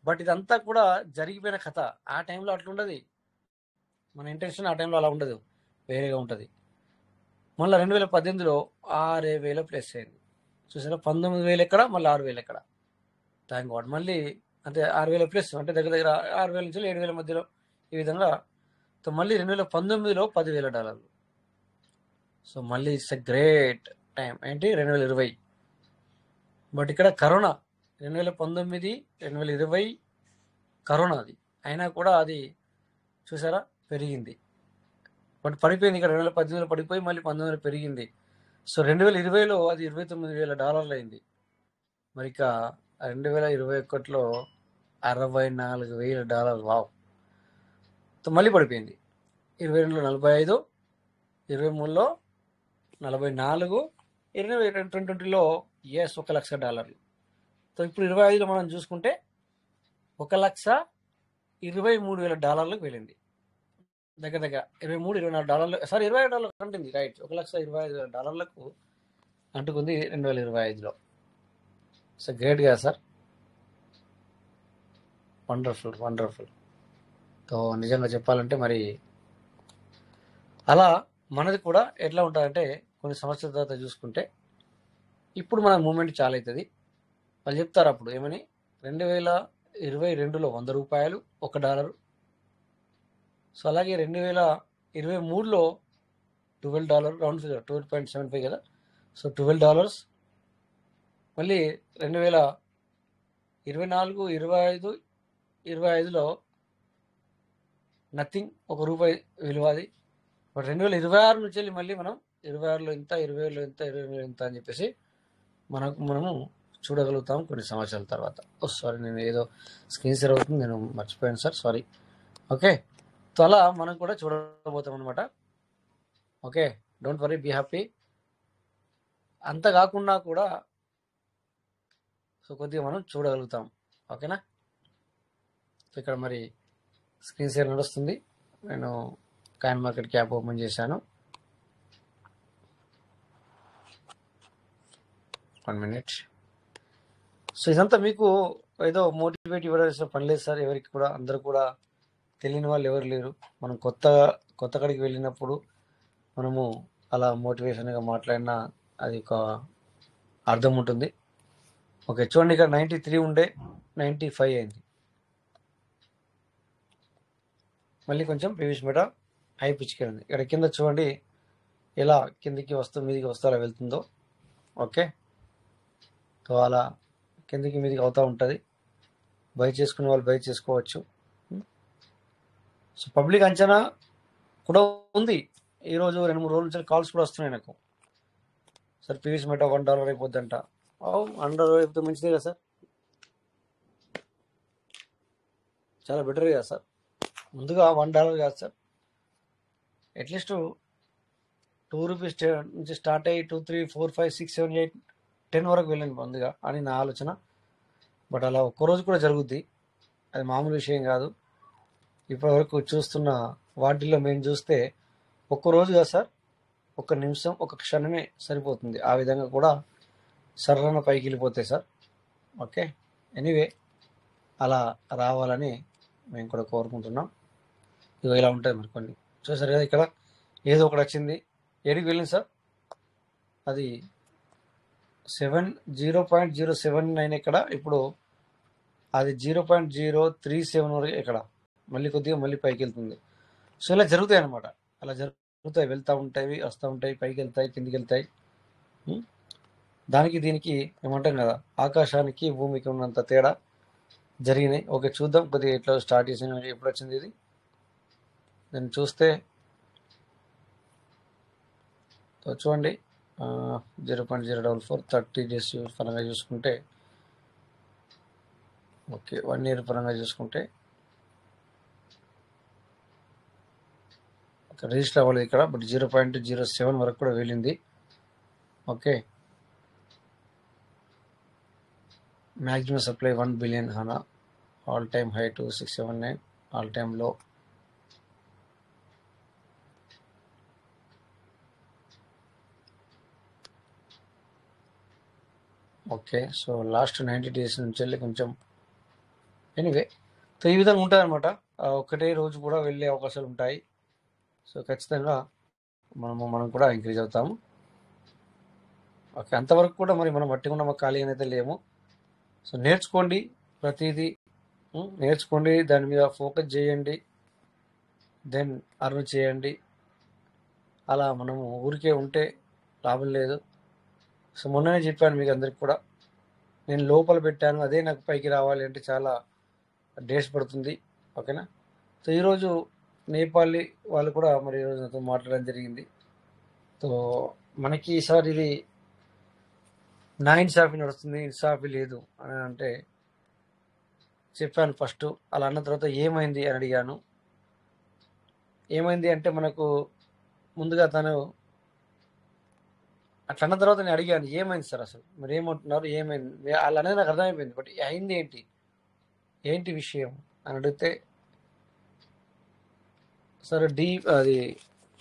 బట్ ఇదంతా కూడా జరిగిపోయిన కథ. ఆ టైంలో అట్లుండదు, మన ఇంటెన్షన్ ఆ టైంలో అలా ఉండదు, వేరేగా ఉంటుంది. మళ్ళీ 2018లో 6,000 ప్లస్ అయింది. చూసారా, 19,000 ఎక్కడ, మళ్ళీ 6,000 ఎక్కడ. థ్యాంక్ గాడ్, మళ్ళీ అంటే 6,000 ప్లస్, అంటే దగ్గర 6,000 నుంచి 7,000 మధ్యలో ఈ విధంగా. సో మళ్ళీ 2019లో $10,000. సో మళ్ళీ ఇట్స్ ఎ గ్రేట్ టైం ఏంటి 2020. బట్ ఇక్కడ కరోనా 2019, 2020 కరోనా అది అయినా కూడా అది చూసారా పెరిగింది. బట్ పడిపోయింది, ఇక్కడ 2018లో పడిపోయి మళ్ళీ 19లో పెరిగింది. సో 2020లో అది $29,000 అయింది. మరి ఇక 2021లో $64,000. వావ్. సో మళ్ళీ పడిపోయింది. 22లో 45, 23లో 44, 2020లో $1,00,000. సో ఇప్పుడు 25లో మనం చూసుకుంటే $1,23,000 వెళ్ళింది. దగ్గర $23-24, సారీ $25 కంటుంది, రైట్. $1,25,000 అంటుకుంది 2025లో. సో గ్రేట్ కదా సార్, వండర్ఫుల్. సో నిజంగా చెప్పాలంటే మరి అలా మనది కూడా ఎట్లా ఉంటుందంటే కొన్ని సంవత్సరాల తర్వాత చూసుకుంటే ఇప్పుడు మన మూమెంట్ చాలా అవుతుంది. వాళ్ళు చెప్తారు అప్పుడు ఏమని, 2022లో $100 $1. సో అలాగే 2023లో $12, రౌండ్ ఫిగర్ 12.75 కదా. సో $12. మళ్ళీ 2024, 25, 25లో నథింగ్, $1 విలువ అది. బట్ 2026 నుంచి వెళ్ళి మళ్ళీ మనం 26లో ఇంత, 27లో ఇంత, 28లో ఇంత అని చెప్పేసి మనము చూడగలుగుతాం కొన్ని సంవత్సరాల తర్వాత. సారీ, నేను ఏదో స్క్రీన్ షేర్ అవుతుంది, నేను మర్చిపోయాను సార్, సారీ. ఓకే, సో అలా మనం కూడా చూడబోతాం అనమాట. Okay, don't worry, be happy. అంత కాకుండా కూడా సో కొద్దిగా మనం చూడగలుగుతాం. ఓకేనా? సో ఇక్కడ మరి స్క్రీన్ షేర్ నడుస్తుంది. నేను కాయిన్ మార్కెట్ క్యాప్ ఓపెన్ చేశాను. 1 minute. సో ఇదంతా మీకు ఏదో మోటివేట్ ఇవ్వాల్సిన పని లేదు సార్. ఎవరికి కూడా, అందరూ కూడా తెలియని వాళ్ళు ఎవరు లేరు. మనం కొత్త కడికి వెళ్ళినప్పుడు మనము అలా మోటివేషన్గా మాట్లాడినా అది ఒక అర్థం ఉంటుంది. ఓకే, చూడండి, ఇక్కడ 93 ఉండే 95 అయింది. మళ్ళీ కొంచెం ప్రీవియస్ మీట హై పిచ్కి వెళ్ళింది. ఇక్కడ కింద చూడండి ఎలా కిందికి వస్తూ మీదికి వస్తూ అలా వెళ్తుందో. ఓకే, సో అలా కిందికి మీదికి అవుతూ ఉంటుంది. బై చేసుకునే వాళ్ళు బై చేసుకోవచ్చు. సో పబ్లిక్ అంచనా కూడా ఉంది. ఈరోజు 2-3 రోజుల నుంచి కాల్స్ కూడా వస్తున్నాయి నాకు. సార్ ప్రీవియస్ మీట $1 అయిపోద్దంట. $1 అయిపోతే మంచిదే కదా సార్, చాలా బెటర్ కదా సార్. ముందుగా $1 కాదు సార్, అట్లీస్ట్ ₹2 నుంచి స్టార్ట్ అయ్యి 2, 3, 4, 5, 6, 7, 8, 10 వరకు వెళ్ళండి ముందుగా అని నా ఆలోచన. బట్ అలా ఒక్కరోజు కూడా జరుగుద్ది, అది మామూలు విషయం కాదు. ఇప్పటివరకు చూస్తున్న వాటిల్లో మేము చూస్తే ఒక్కరోజు కాదు సార్, 1 నిమిషం, 1 క్షణమే సరిపోతుంది. ఆ విధంగా కూడా సర్రన పైకి వెళ్ళిపోతాయి సార్. ఓకే, ఎనీవే అలా రావాలని మేము కూడా కోరుకుంటున్నాం. ఇవి ఇలా ఉంటుంది మరి. కొన్ని చూసారు కదా, ఇక్కడ ఏదో ఒకటి వచ్చింది. ఏడికి వెళ్ళింది సార్, అది 0.079 ఇక్కడ. ఇప్పుడు అది 0.037 వరకు ఇక్కడ మళ్ళీ కొద్దిగా మళ్ళీ పైకి వెళ్తుంది. సో ఇలా జరుగుతాయి అన్నమాట. అలా జరుగుతాయి, వెళ్తూ ఉంటాయి, వస్తూ ఉంటాయి, పైకి వెళ్తాయి, కిందికి వెళ్తాయి. దానికి దీనికి ఏమంటాం కదా, ఆకాశానికి భూమికి ఉన్నంత తేడా జరిగినాయి. ఓకే, చూద్దాం కొద్దిగా ఇట్లా స్టార్ట్ చేసిన ఎప్పుడు వచ్చింది ఇది. నేను చూస్తే చూడండి 0.044 30 days పరంగా చూసుకుంటే, ఓకే 1 year పరంగా చూసుకుంటే రిజిస్టర్ అవ్వలేదు ఇక్కడ, బట్ 0.07 వరకు కూడా వెళ్ళింది. Okay, maximum supply 1 billion HANA, all time high 2679, all time లో ఓకే. సో లాస్ట్ 90 days నుంచి వెళ్ళి కొంచెం ఎనీవే. సో ఈ విధంగా ఉంటుంది అనమాట. ఒకటే రోజు కూడా వెళ్ళే అవకాశాలు ఉంటాయి. సో ఖచ్చితంగా మనం కూడా ఇంక్రీజ్ అవుతాము. ఓకే, అంతవరకు కూడా మరి మనం మట్టికుండా మాకు ఖాళీ అయితే లేము. సో నేర్చుకోండి, ప్రతిదీ నేర్చుకోండి, దాని మీద ఫోకస్ చేయండి, దెన్ అర్న్ చేయండి. అలా మనము ఊరికే ఉంటే లాభం లేదు. సో మొన్ననే చెప్పాను మీకు అందరికి కూడా, నేను లోపల పెట్టాను, అదే నాకు పైకి రావాలి అంటే చాలా డేస్ పడుతుంది. ఓకేనా? సో ఈరోజు నేపాలి వాళ్ళు కూడా మరి ఈరోజు నాతో మాట్లాడడం జరిగింది. సో మనకి ఈసారి ఇది నా ఇన్సాఫీ నడుస్తుంది, ఇన్సాఫీ లేదు అని అంటే చెప్పాను ఫస్ట్. అలా అన్న తర్వాత ఏమైంది అని అడిగాను. ఏమైంది అంటే మనకు ముందుగా తను అట్లా అన్న తర్వాత నేను అడిగాను, ఏమైంది సార్ అసలు, మరి ఏమంటున్నారు, ఏమైంది వాళ్ళు అనేది నాకు అర్థమైపోయింది. బట్ అయింది ఏంటి విషయం అని అడిగితే, సార్ అది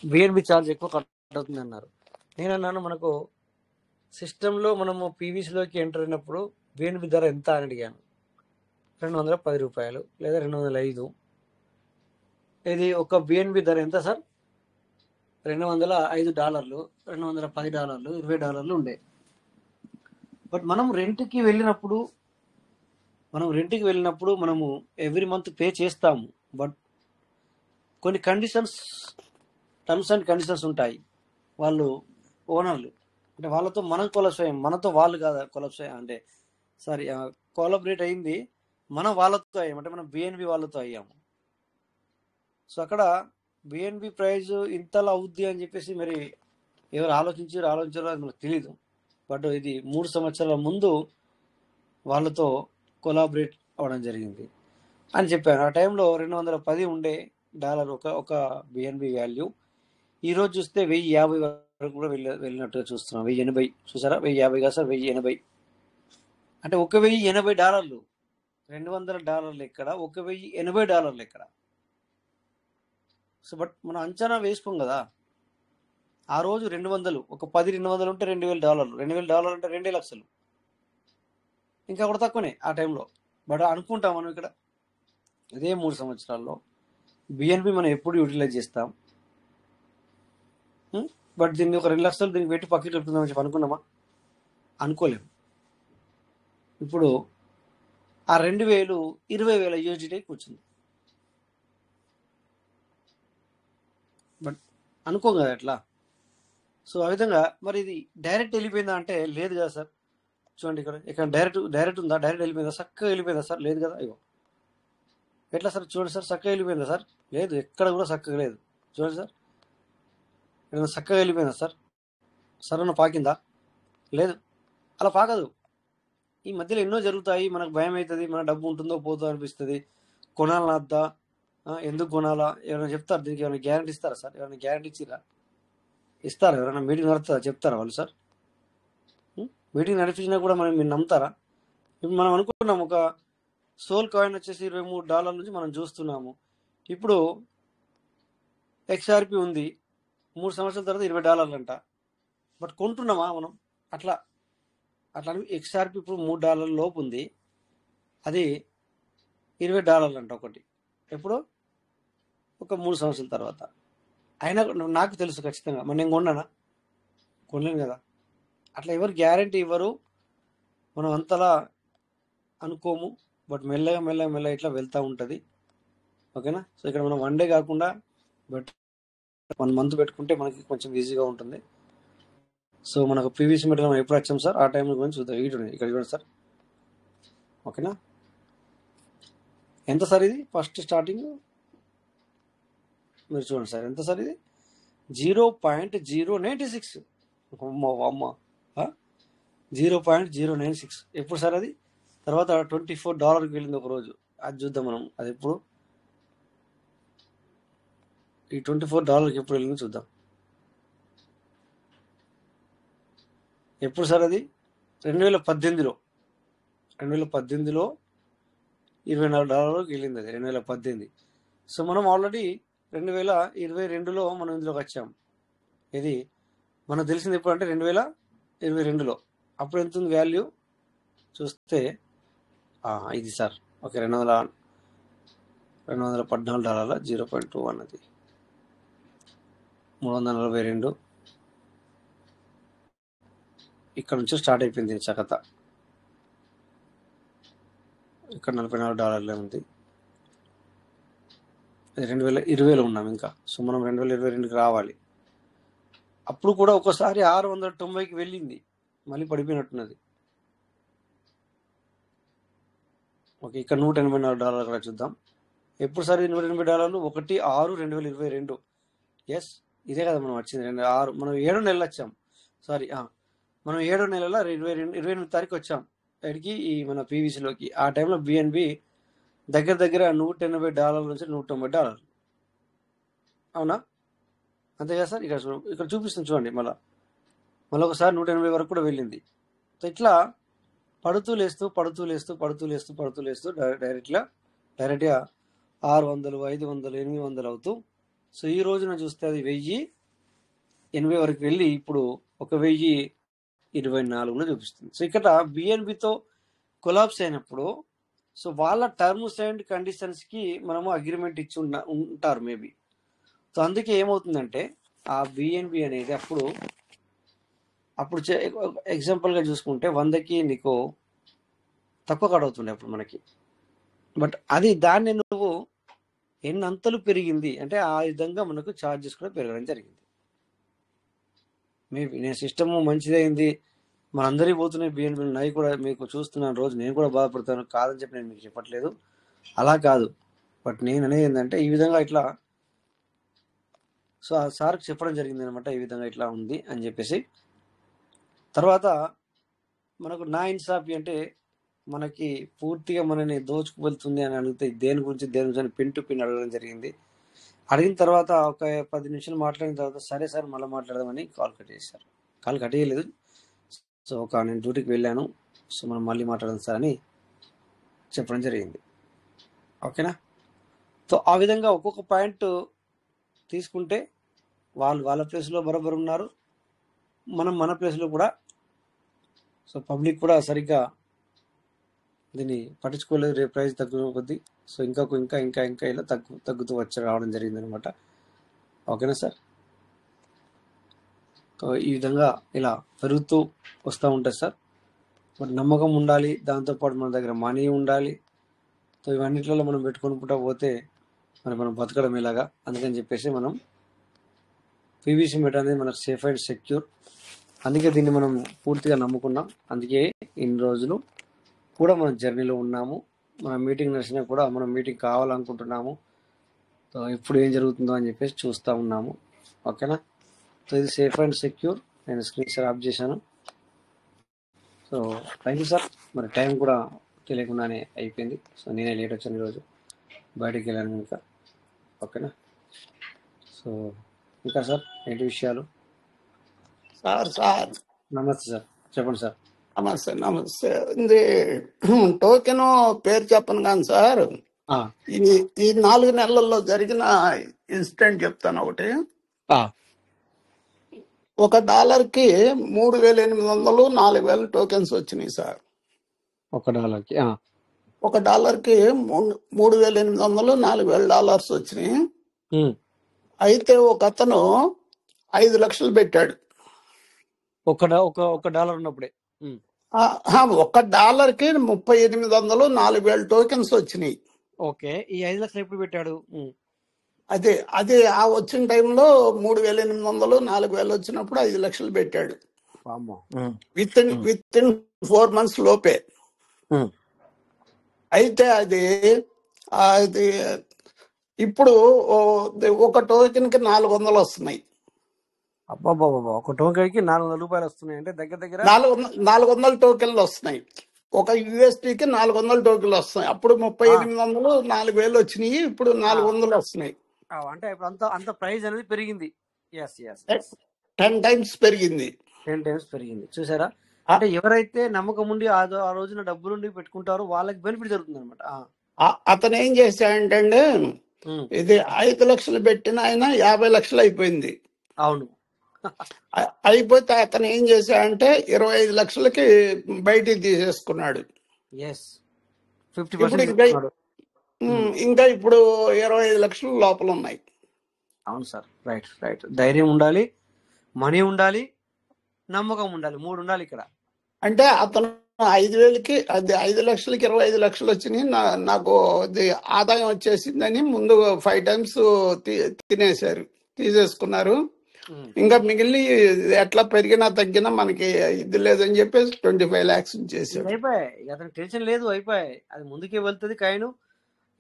బిఎన్బి ఛార్జ్ ఎక్కువ కట్ అవుతుంది అన్నారు. నేను అన్నాను, మనకు సిస్టంలో మనము పీవీసీలోకి ఎంటర్ అయినప్పుడు బిఎన్బి ధర ఎంత అని అడిగాను. $210 లేదా 205. ఇది ఒక బిఎన్బి ధర ఎంత సార్? $205, $210, $20 ఉండే. బట్ మనం రెంట్కి వెళ్ళినప్పుడు మనము ఎవ్రీ మంత్ పే చేస్తాము. బట్ కొన్ని టర్మ్స్ అండ్ కండిషన్స్ ఉంటాయి. వాళ్ళు ఓనర్లు అంటే వాళ్ళతో మనం కొలాబ్స్ అయ్యాం, మనతో వాళ్ళు కాదు కొలాబ్స్ అంటే సారీ కోలాబరేట్ అయింది, మనం వాళ్ళతో అయ్యామంటే మనం బిఎన్బి వాళ్ళతో అయ్యాము. సో అక్కడ బిఎన్బి ప్రైజ్ ఇంతలా అవుద్ది అని చెప్పేసి మరి ఎవరు ఆలోచించారో అది మనకు తెలీదు. బట్ ఇది 3 సంవత్సరాల ముందు వాళ్ళతో కొలాబరేట్ అవ్వడం జరిగింది అని చెప్పాను. ఆ టైంలో 210 ఉండే డాలర్ ఒక బిఎన్బి వాల్యూ. ఈరోజు చూస్తే 1050 వరకు కూడా వెళ్ళినట్టుగా చూస్తున్నాం. 1080 చూసారా, 1050 కాదు సార్, 1080. అంటే $1080, $200 ఎక్కడ, $1080 ఎక్కడ. సో బట్ మనం అంచనా వేసుకోం కదా. ఆ రోజు 200, ఒక 10-200 ఉంటే $2000, $2000 అంటే 2 లక్షలు, ఇంకా కూడా తక్కువనే ఆ టైంలో. బట్ అనుకుంటాం మనం ఇక్కడ అదే 3 సంవత్సరాల్లో బిఎన్పి మనం ఎప్పుడు యూటిలైజ్ చేస్తాం. బట్ దీన్ని ఒక 2 లక్షలు దీనికి పెట్టి పక్కకి పెడుతుందామని చెప్పి అనుకున్నామా? అనుకోలేము. ఇప్పుడు ఆ 2000 20,000 యూజిటీ కూర్చుంది. బట్ అనుకోం కదా ఎట్లా. సో ఆ విధంగా మరి ఇది డైరెక్ట్ వెళ్ళిపోయిందా అంటే లేదు కదా సార్. చూడండి ఇక్కడ డైరెక్ట్ ఉందా? డైరెక్ట్ వెళ్ళిపోయిందా? చక్కగా వెళ్ళిపోయిందా సార్? లేదు కదా. అయ్యో ఎట్లా సార్? చూడండి సార్, చక్కగా వెళ్ళిపోయిందా సార్? లేదు, ఎక్కడ కూడా చక్కగా లేదు. చూడండి సార్, ఏదైనా చక్కగా వెళ్ళిపోయిందా సార్? సరణ పాకిందా? లేదు, అలా పాకదు. ఈ మధ్యలో ఎన్నో జరుగుతాయి. మనకు భయం అవుతుంది, మన డబ్బు ఉంటుందో పోతుందో అనిపిస్తుంది. కొనాలని వద్దా, ఎందుకు కొనాలా, ఎవరైనా చెప్తారు దీనికి? ఏమైనా గ్యారంటీ ఇస్తారా సార్? ఎవరైనా గ్యారంటీ ఇస్తారా? ఎవరైనా మీటింగ్ నడుస్తుందా? చెప్తారా వాళ్ళు సార్? మీటింగ్ నడిపించినా కూడా మీరు నమ్ముతారా? ఇప్పుడు మనం అనుకుంటున్నాం ఒక సోల్ కాయిన్ వచ్చేసి $23 నుంచి మనం చూస్తున్నాము. ఇప్పుడు XRP ఉంది, 3 సంవత్సరాల తర్వాత $20 అంట. బట్ కొంటున్నామా మనం? అట్లా XRP ఇప్పుడు $3 లోపు ఉంది, అది $20 అంట ఒకటి. ఎప్పుడు? ఒక 3 సంవత్సరాల తర్వాత. అయినా నాకు తెలుసు ఖచ్చితంగా, మరి నేను కొనలేను కదా. అట్లా ఎవరు గ్యారంటీ ఇవ్వరు, మనం అంతలా అనుకోము. బట్ మెల్లగా ఇట్లా వెళ్తూ ఉంటుంది. ఓకేనా. సో ఇక్కడ మనం 1 డే కాకుండా బట్ 1 మంత్ పెట్టుకుంటే మనకి కొంచెం ఈజీగా ఉంటుంది. సో మనకు పీవీసీ మెటీరియల్ మనం ఎప్పుడు వచ్చాం సార్, ఆ టైం గురించి చూద్దాం. ఇక్కడ చూడండి సార్. ఓకేనా. ఎంత సార్ ఇది? ఫస్ట్ స్టార్టింగ్ మీరు చూడండి సార్, ఎంత సార్ ఇది? 0.096. అమ్మ 0.096. ఎప్పుడు సార్ అది? తర్వాత $24కి వెళ్ళింది ఒక రోజు. అది చూద్దాం మనం. అది ఎప్పుడు ఈ $24కి ఎప్పుడు వెళ్ళింది చూద్దాం. ఎప్పుడు సార్ అది? 2018లో $24కి వెళ్ళింది అది, 2018. సో మనం ఆల్రెడీ 2022లో మనం ఇందులోకి వచ్చాం. ఇది మనకు తెలిసింది ఎప్పుడు అంటే 2022లో. అప్పుడు ఎంత ఉంది వాల్యూ చూస్తే ఇది సార్. ఓకే, $214, 0.21 అది 342. ఇక్కడ నుంచి స్టార్ట్ అయిపోయింది చకత. ఇక్కడ $44 ఉంది. 2020లో ఉన్నాం ఇంకా. సో మనం 2022కి రావాలి. అప్పుడు కూడా ఒకసారి 690కి వెళ్ళింది, మళ్ళీ పడిపోయినట్టున్నది. ఓకే, ఇక్కడ $184 కూడా చూద్దాం. ఎప్పుడు సార్ $180? 1/6/2022. ఎస్, ఇదే కదా మనం వచ్చింది. 6 మనం 7 నెలలు వచ్చాం. సారీ, మనం 7వ నెల 28వ తారీఖు వచ్చాం ఎక్కడికి, ఈ మన పీవీసీలోకి. ఆ టైంలో బిఎన్బి దగ్గర $180 నుంచి $190. అవునా? అంతే కదా సార్. ఇక్కడ చూపిస్తుంది చూడండి. మళ్ళీ ఒకసారి 180 వరకు కూడా వెళ్ళింది. సో ఇట్లా పడుతూ లేస్తూ డైరెక్ట్గా 600, 500, 800 అవుతూ. సో ఈ రోజున చూస్తే అది 1080 వరకు వెళ్ళి ఇప్పుడు 1024 చూపిస్తుంది. సో ఇక్కడ బిఎన్బితో కొలాప్స్ అయినప్పుడు సో వాళ్ళ టర్మ్స్ అండ్ కండిషన్స్కి మనము అగ్రిమెంట్ ఇచ్చి ఉంటారు మేబీ. సో అందుకే ఏమవుతుందంటే ఆ బిఎన్బి అనేది అప్పుడు ఎగ్జాంపుల్గా చూసుకుంటే 100కి నీకు తక్కువ కడవుతుండే అప్పుడు మనకి. బట్ అది దాన్ని నువ్వు ఎన్ని అంతలు పెరిగింది అంటే ఆ విధంగా మనకు ఛార్జెస్ కూడా పెరగడం జరిగింది. మేబీ నేను సిస్టమ్ మంచిదైంది, మనందరికీ పోతున్నాయి బిఎన్బి, నై కూడా మీకు చూస్తున్నాను రోజు, నేను కూడా బాధపడతాను, కాదని చెప్పి నేను మీకు చెప్పట్లేదు, అలా కాదు. బట్ నేను అనేది ఏంటంటే ఈ విధంగా ఇట్లా సో ఆ సార్కి చెప్పడం జరిగింది అనమాట, ఈ విధంగా ఇట్లా ఉంది అని చెప్పేసి. తర్వాత మనకు నా ఇన్సాఫీ అంటే మనకి పూర్తిగా మనని దోచుకువెళ్తుంది అని అడిగితే దేని గురించి అని పిన్ టు పిన్ అడగడం జరిగింది. అడిగిన తర్వాత ఒక 10 నిమిషాలు మాట్లాడిన తర్వాత సరే సార్ మళ్ళీ మాట్లాడదామని కాల్ కట్ చేశారు. కాల్ కట్ చేయలేదు. సో నేను డ్యూటీకి వెళ్ళాను, సో మనం మళ్ళీ మాట్లాడదాం సార్ అని చెప్పడం జరిగింది. ఓకేనా? సో ఆ విధంగా ఒక్కొక్క పాయింట్ తీసుకుంటే వాళ్ళు వాళ్ళ ప్లేస్లో బరోబర్ ఉన్నారు, మనం మన ప్లేస్లో కూడా. సో పబ్లిక్ కూడా సరిగ్గా దీన్ని పట్టించుకోలేదు. రేపు ప్రైస్ తగ్గిన కొద్దీ సో ఇంకా ఇంకా ఇంకా ఇంకా ఇలా తగ్గుతూ రావడం జరిగింది అనమాట. ఓకేనా సార్? సో ఈ విధంగా ఇలా పెరుగుతూ వస్తూ ఉంటుంది సార్. మరి నమ్మకం ఉండాలి, దాంతోపాటు మన దగ్గర మనీ ఉండాలి. సో ఇవన్నిట్లలో మనం పెట్టుకుంటూ పోతే మనం బతకడం ఎలాగా, అందుకని చెప్పేసి మనం పీవీసీ మెట్ అనేది మనకు సేఫ్ అండ్ సెక్యూర్. అందుకే దీన్ని మనం పూర్తిగా నమ్ముకున్నాం. అందుకే ఇన్ని రోజులు కూడా మనం జర్నీలో ఉన్నాము. మన మీటింగ్ నడిచినా కూడా మనం మీటింగ్ కావాలనుకుంటున్నాము. సో ఇప్పుడు ఏం జరుగుతుందో అని చెప్పేసి చూస్తూ ఉన్నాము. ఓకేనా? సో ఇది సేఫ్ అండ్ సెక్యూర్. నేను స్క్రీన్ షాట్ ఆఫ్ చేశాను. So thank you sir. మరి టైం కూడా తెలియకుండానే అయిపోయింది. సో నేనే లేట్ వచ్చాను ఈరోజు, బయటికి వెళ్ళాను ఇంకా. ఓకేనా? సో ఇంకా సార్ ఏంటి విషయాలు? సార్ నమస్తే సార్, చెప్పండి సార్. నమస్తే. ఇది టోకెన్ పేరు చెప్పను కానీ సార్, ఈ 4 నెలల్లో జరిగిన ఇన్సిడెంట్ చెప్తాను ఒకటి. $1కి 3,800 4,000 టోకెన్స్ వచ్చినాయి సార్. $1కి $1కి 3,800 $4,000 వచ్చినాయి. అయితే ఒక అతను 5 లక్షలు పెట్టాడు. $1 ఉన్నప్పుడే $1కి 3,800 4,000 టోకెన్స్ వచ్చినాయి. ఓకే, ఈ 5 లక్షలు ఎప్పుడు పెట్టాడు? అదే ఆ వచ్చిన టైంలో 3,800 4,000 వచ్చినప్పుడు 5 లక్షలు పెట్టాడు. విత్ ఇన్ 4 months లోపే. అయితే అది ఇప్పుడు ఒక టోకెన్ కి 400 వస్తున్నాయి. ఒక టోకెన్ కి $400 వస్తున్నాయి అంటే దగ్గర దగ్గర 400 టోకెన్లు వస్తున్నాయి. ఒక యూఎస్టీకి 400 టోకెన్లు వస్తున్నాయి. అప్పుడు 3,800 4,000 వచ్చినాయి, ఇప్పుడు 400 వస్తున్నాయి. అంటే ఇప్పుడు అంత ప్రైస్ అనేది పెరిగింది. 10 times పెరిగింది. 10 times పెరిగింది. చూసారా? అంటే ఎవరైతే నమ్మకం ఉండి ఆ రోజున డబ్బులుండి పెట్టుకుంటారో వాళ్ళకి బెనిఫిట్ జరుగుతుంది అనమాట. అతను ఏం చేశాడంటే ఇది 5 లక్షలు పెట్టిన ఆయన 50 లక్షలు అయిపోయింది. అవును, అయిపోతే అతను ఏం చేశాడంటే 25 లక్షలకి బయటికి తీసేసుకున్నాడు. ఇంకా ఇప్పుడు 25 లక్షలు లోపల ఉన్నాయి. అవును సార్, రైట్. ధైర్యం ఉండాలి, మనీ ఉండాలి, నమ్మకం ఉండాలి, 3 ఉండాలి ఇక్కడ. అంటే అతను 5,000కి 5 లక్షలకి 25 లక్షలు వచ్చినాయి, నాకు ఆదాయం వచ్చేసిందని ముందు 5 times తీసేసుకున్నారు. ఇంకా మిగిలిన ఎట్లా పెరిగినా తగ్గినా మనకి ఇది లేదని చెప్పేసి 25 lakhs చేశారు. అయిపోయాయి, అతనికి టెన్షన్ లేదు, అయిపోయాయి. అది ముందుకే వెళ్తుంది కాయిన్.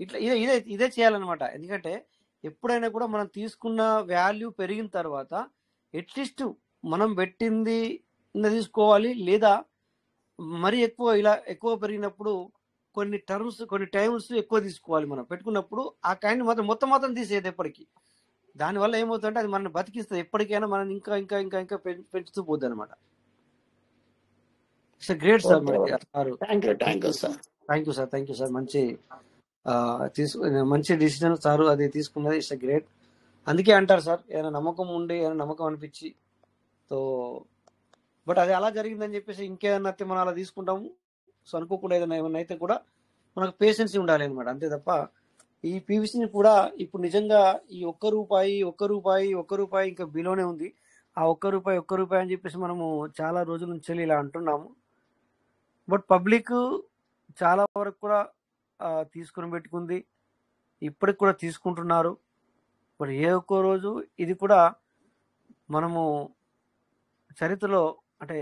ఇట్లా ఇదే చేయాలన్నమాట. ఎందుకంటే ఎప్పుడైనా కూడా మనం తీసుకున్న వాల్యూ పెరిగిన తర్వాత అట్లీస్ట్ మనం పెట్టింది తీసుకోవాలి, లేదా మరీ ఎక్కువ పెరిగినప్పుడు కొన్ని టైమ్స్ ఎక్కువ తీసుకోవాలి. మనం పెట్టుకున్నప్పుడు ఆ కాయిన్ మొత్తం తీసేది ఎప్పటికీ. దానివల్ల ఏమవుతుందంటే అది మనం బతికిస్తుంది, ఎప్పటికైనా మనం ఇంకా ఇంకా ఇంకా ఇంకా పెంచుతూ పోద్ది అనమాట. It's great sir. Thank you sir. మంచి డిసిజన్ సార్ అది తీసుకున్నది. It's great. అందుకే అంటారు సార్, ఏదైనా నమ్మకం ఉండి ఏదైనా నమ్మకం అనిపించి బట్ అది అలా జరిగిందని చెప్పేసి ఇంకేదన్నా అయితే మనం అలా తీసుకుంటాము. సో అనుకోకుండా ఏమైనా అయితే కూడా మనకు పేషెన్సీ ఉండాలి అనమాట, అంతే తప్ప ఈ పీవీసీని కూడా ఇప్పుడు నిజంగా ఈ ₹1 ఇంకా బిలోనే ఉంది. ఆ ₹1 అని చెప్పేసి మనము చాలా రోజుల నుంచి ఇలా అంటున్నాము. బట్ పబ్లిక్ చాలా వరకు కూడా తీసుకుని పెట్టుకుంది, ఇప్పటికి కూడా తీసుకుంటున్నారు. మరి ఏ ఒక్క రోజు ఇది కూడా మనము చరిత్రలో అంటే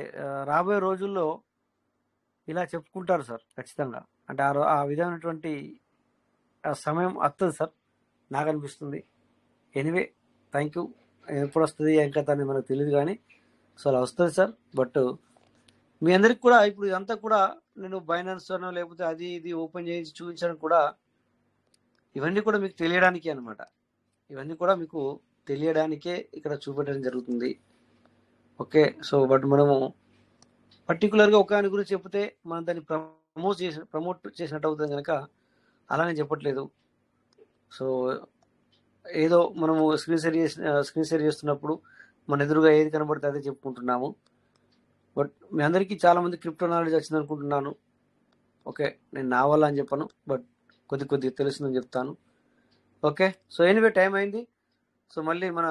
రాబోయే రోజుల్లో ఇలా చెప్పుకుంటారు సార్ ఖచ్చితంగా. అంటే ఆ విధమైనటువంటి సమయం వస్తుంది సార్, నాకు అనిపిస్తుంది. Anyway, thank you. ఎప్పుడు వస్తుంది ఏం కథ అని మనకు తెలియదు, కానీ సో అలా వస్తుంది సార్. బట్ మీ అందరికి కూడా ఇప్పుడు ఇదంతా కూడా నేను బైనాన్స్ అనో లేకపోతే అది ఇది ఓపెన్ చేసి చూపించడం కూడా ఇవన్నీ కూడా మీకు తెలియడానికే అనమాట. ఇవన్నీ కూడా మీకు తెలియడానికే ఇక్కడ చూపెట్టడం జరుగుతుంది. ఓకే, సో బట్ మనము పర్టికులర్గా ఒక దాని గురించి చెప్తే మనం దాన్ని ప్రమోట్ చేసినట్టు అవుతుంది కనుక అలానే చెప్పట్లేదు. సో ఏదో మనము స్క్రీన్ షేర్ చేస్తున్నప్పుడు మన ఎదురుగా ఏది కనబడితే అదే చెప్పుకుంటున్నాము. బట్ మీ అందరికీ చాలామంది క్రిప్టో నాలెడ్జ్ వచ్చింది అనుకుంటున్నాను. ఓకే, నేను నా వల్ల అని చెప్పను, బట్ కొద్దిగా తెలుస్తుందని చెప్తాను. ఓకే, సో ఎనీవే టైం అయింది. సో మళ్ళీ మన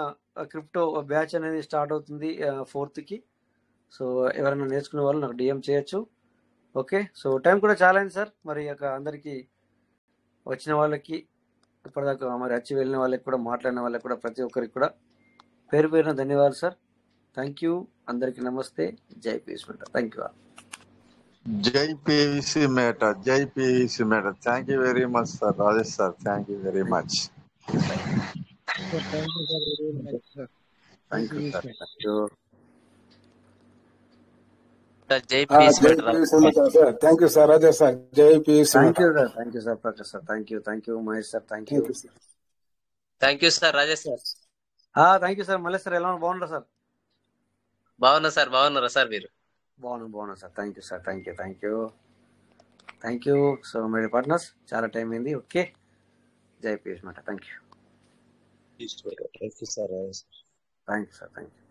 క్రిప్టో బ్యాచ్ అనేది స్టార్ట్ అవుతుంది 4th. సో ఎవరైనా నేర్చుకునే వాళ్ళు నాకు డిఎం చేయొచ్చు. ఓకే, సో టైం కూడా చాలా అయింది సార్. మరి అందరికీ వచ్చిన వాళ్ళకి ఇప్పటిదాకా మరి వచ్చి వెళ్ళిన వాళ్ళకి కూడా మాట్లాడిన వాళ్ళకి కూడా ప్రతి ఒక్కరికి కూడా పేరు పేరున ధన్యవాదాలు సార్. Thank you. అందరికీ నమస్తే. జై పీవీసీ మేట. Thank you. జై పీవీసీ మేట. జై పీవీసీ మేట. Thank you very much sir. Rajesh sir, thank you very much. Thank you sir, very much sir. Thank you sir. Thank you. జై పీవీసీ మేట sir. Thank you sir. Rajesh sir, జై PVC మేట. Thank you sir. Prakash sir, thank you. Mahesh sir, thank you. Thank you sir. Rajesh sir, thank you sir. Mallesh sir, ఎలా బాగున్నారా sir? బాగున్నా sir. బాగున్నారా sir మీరు? బాగున్నా sir. Thank you sir. Thank you. So my partners, చాలా time అయింది. Okay, జై PVC మేట. Thank you. Thank you sir. Thank you sir. Thank you.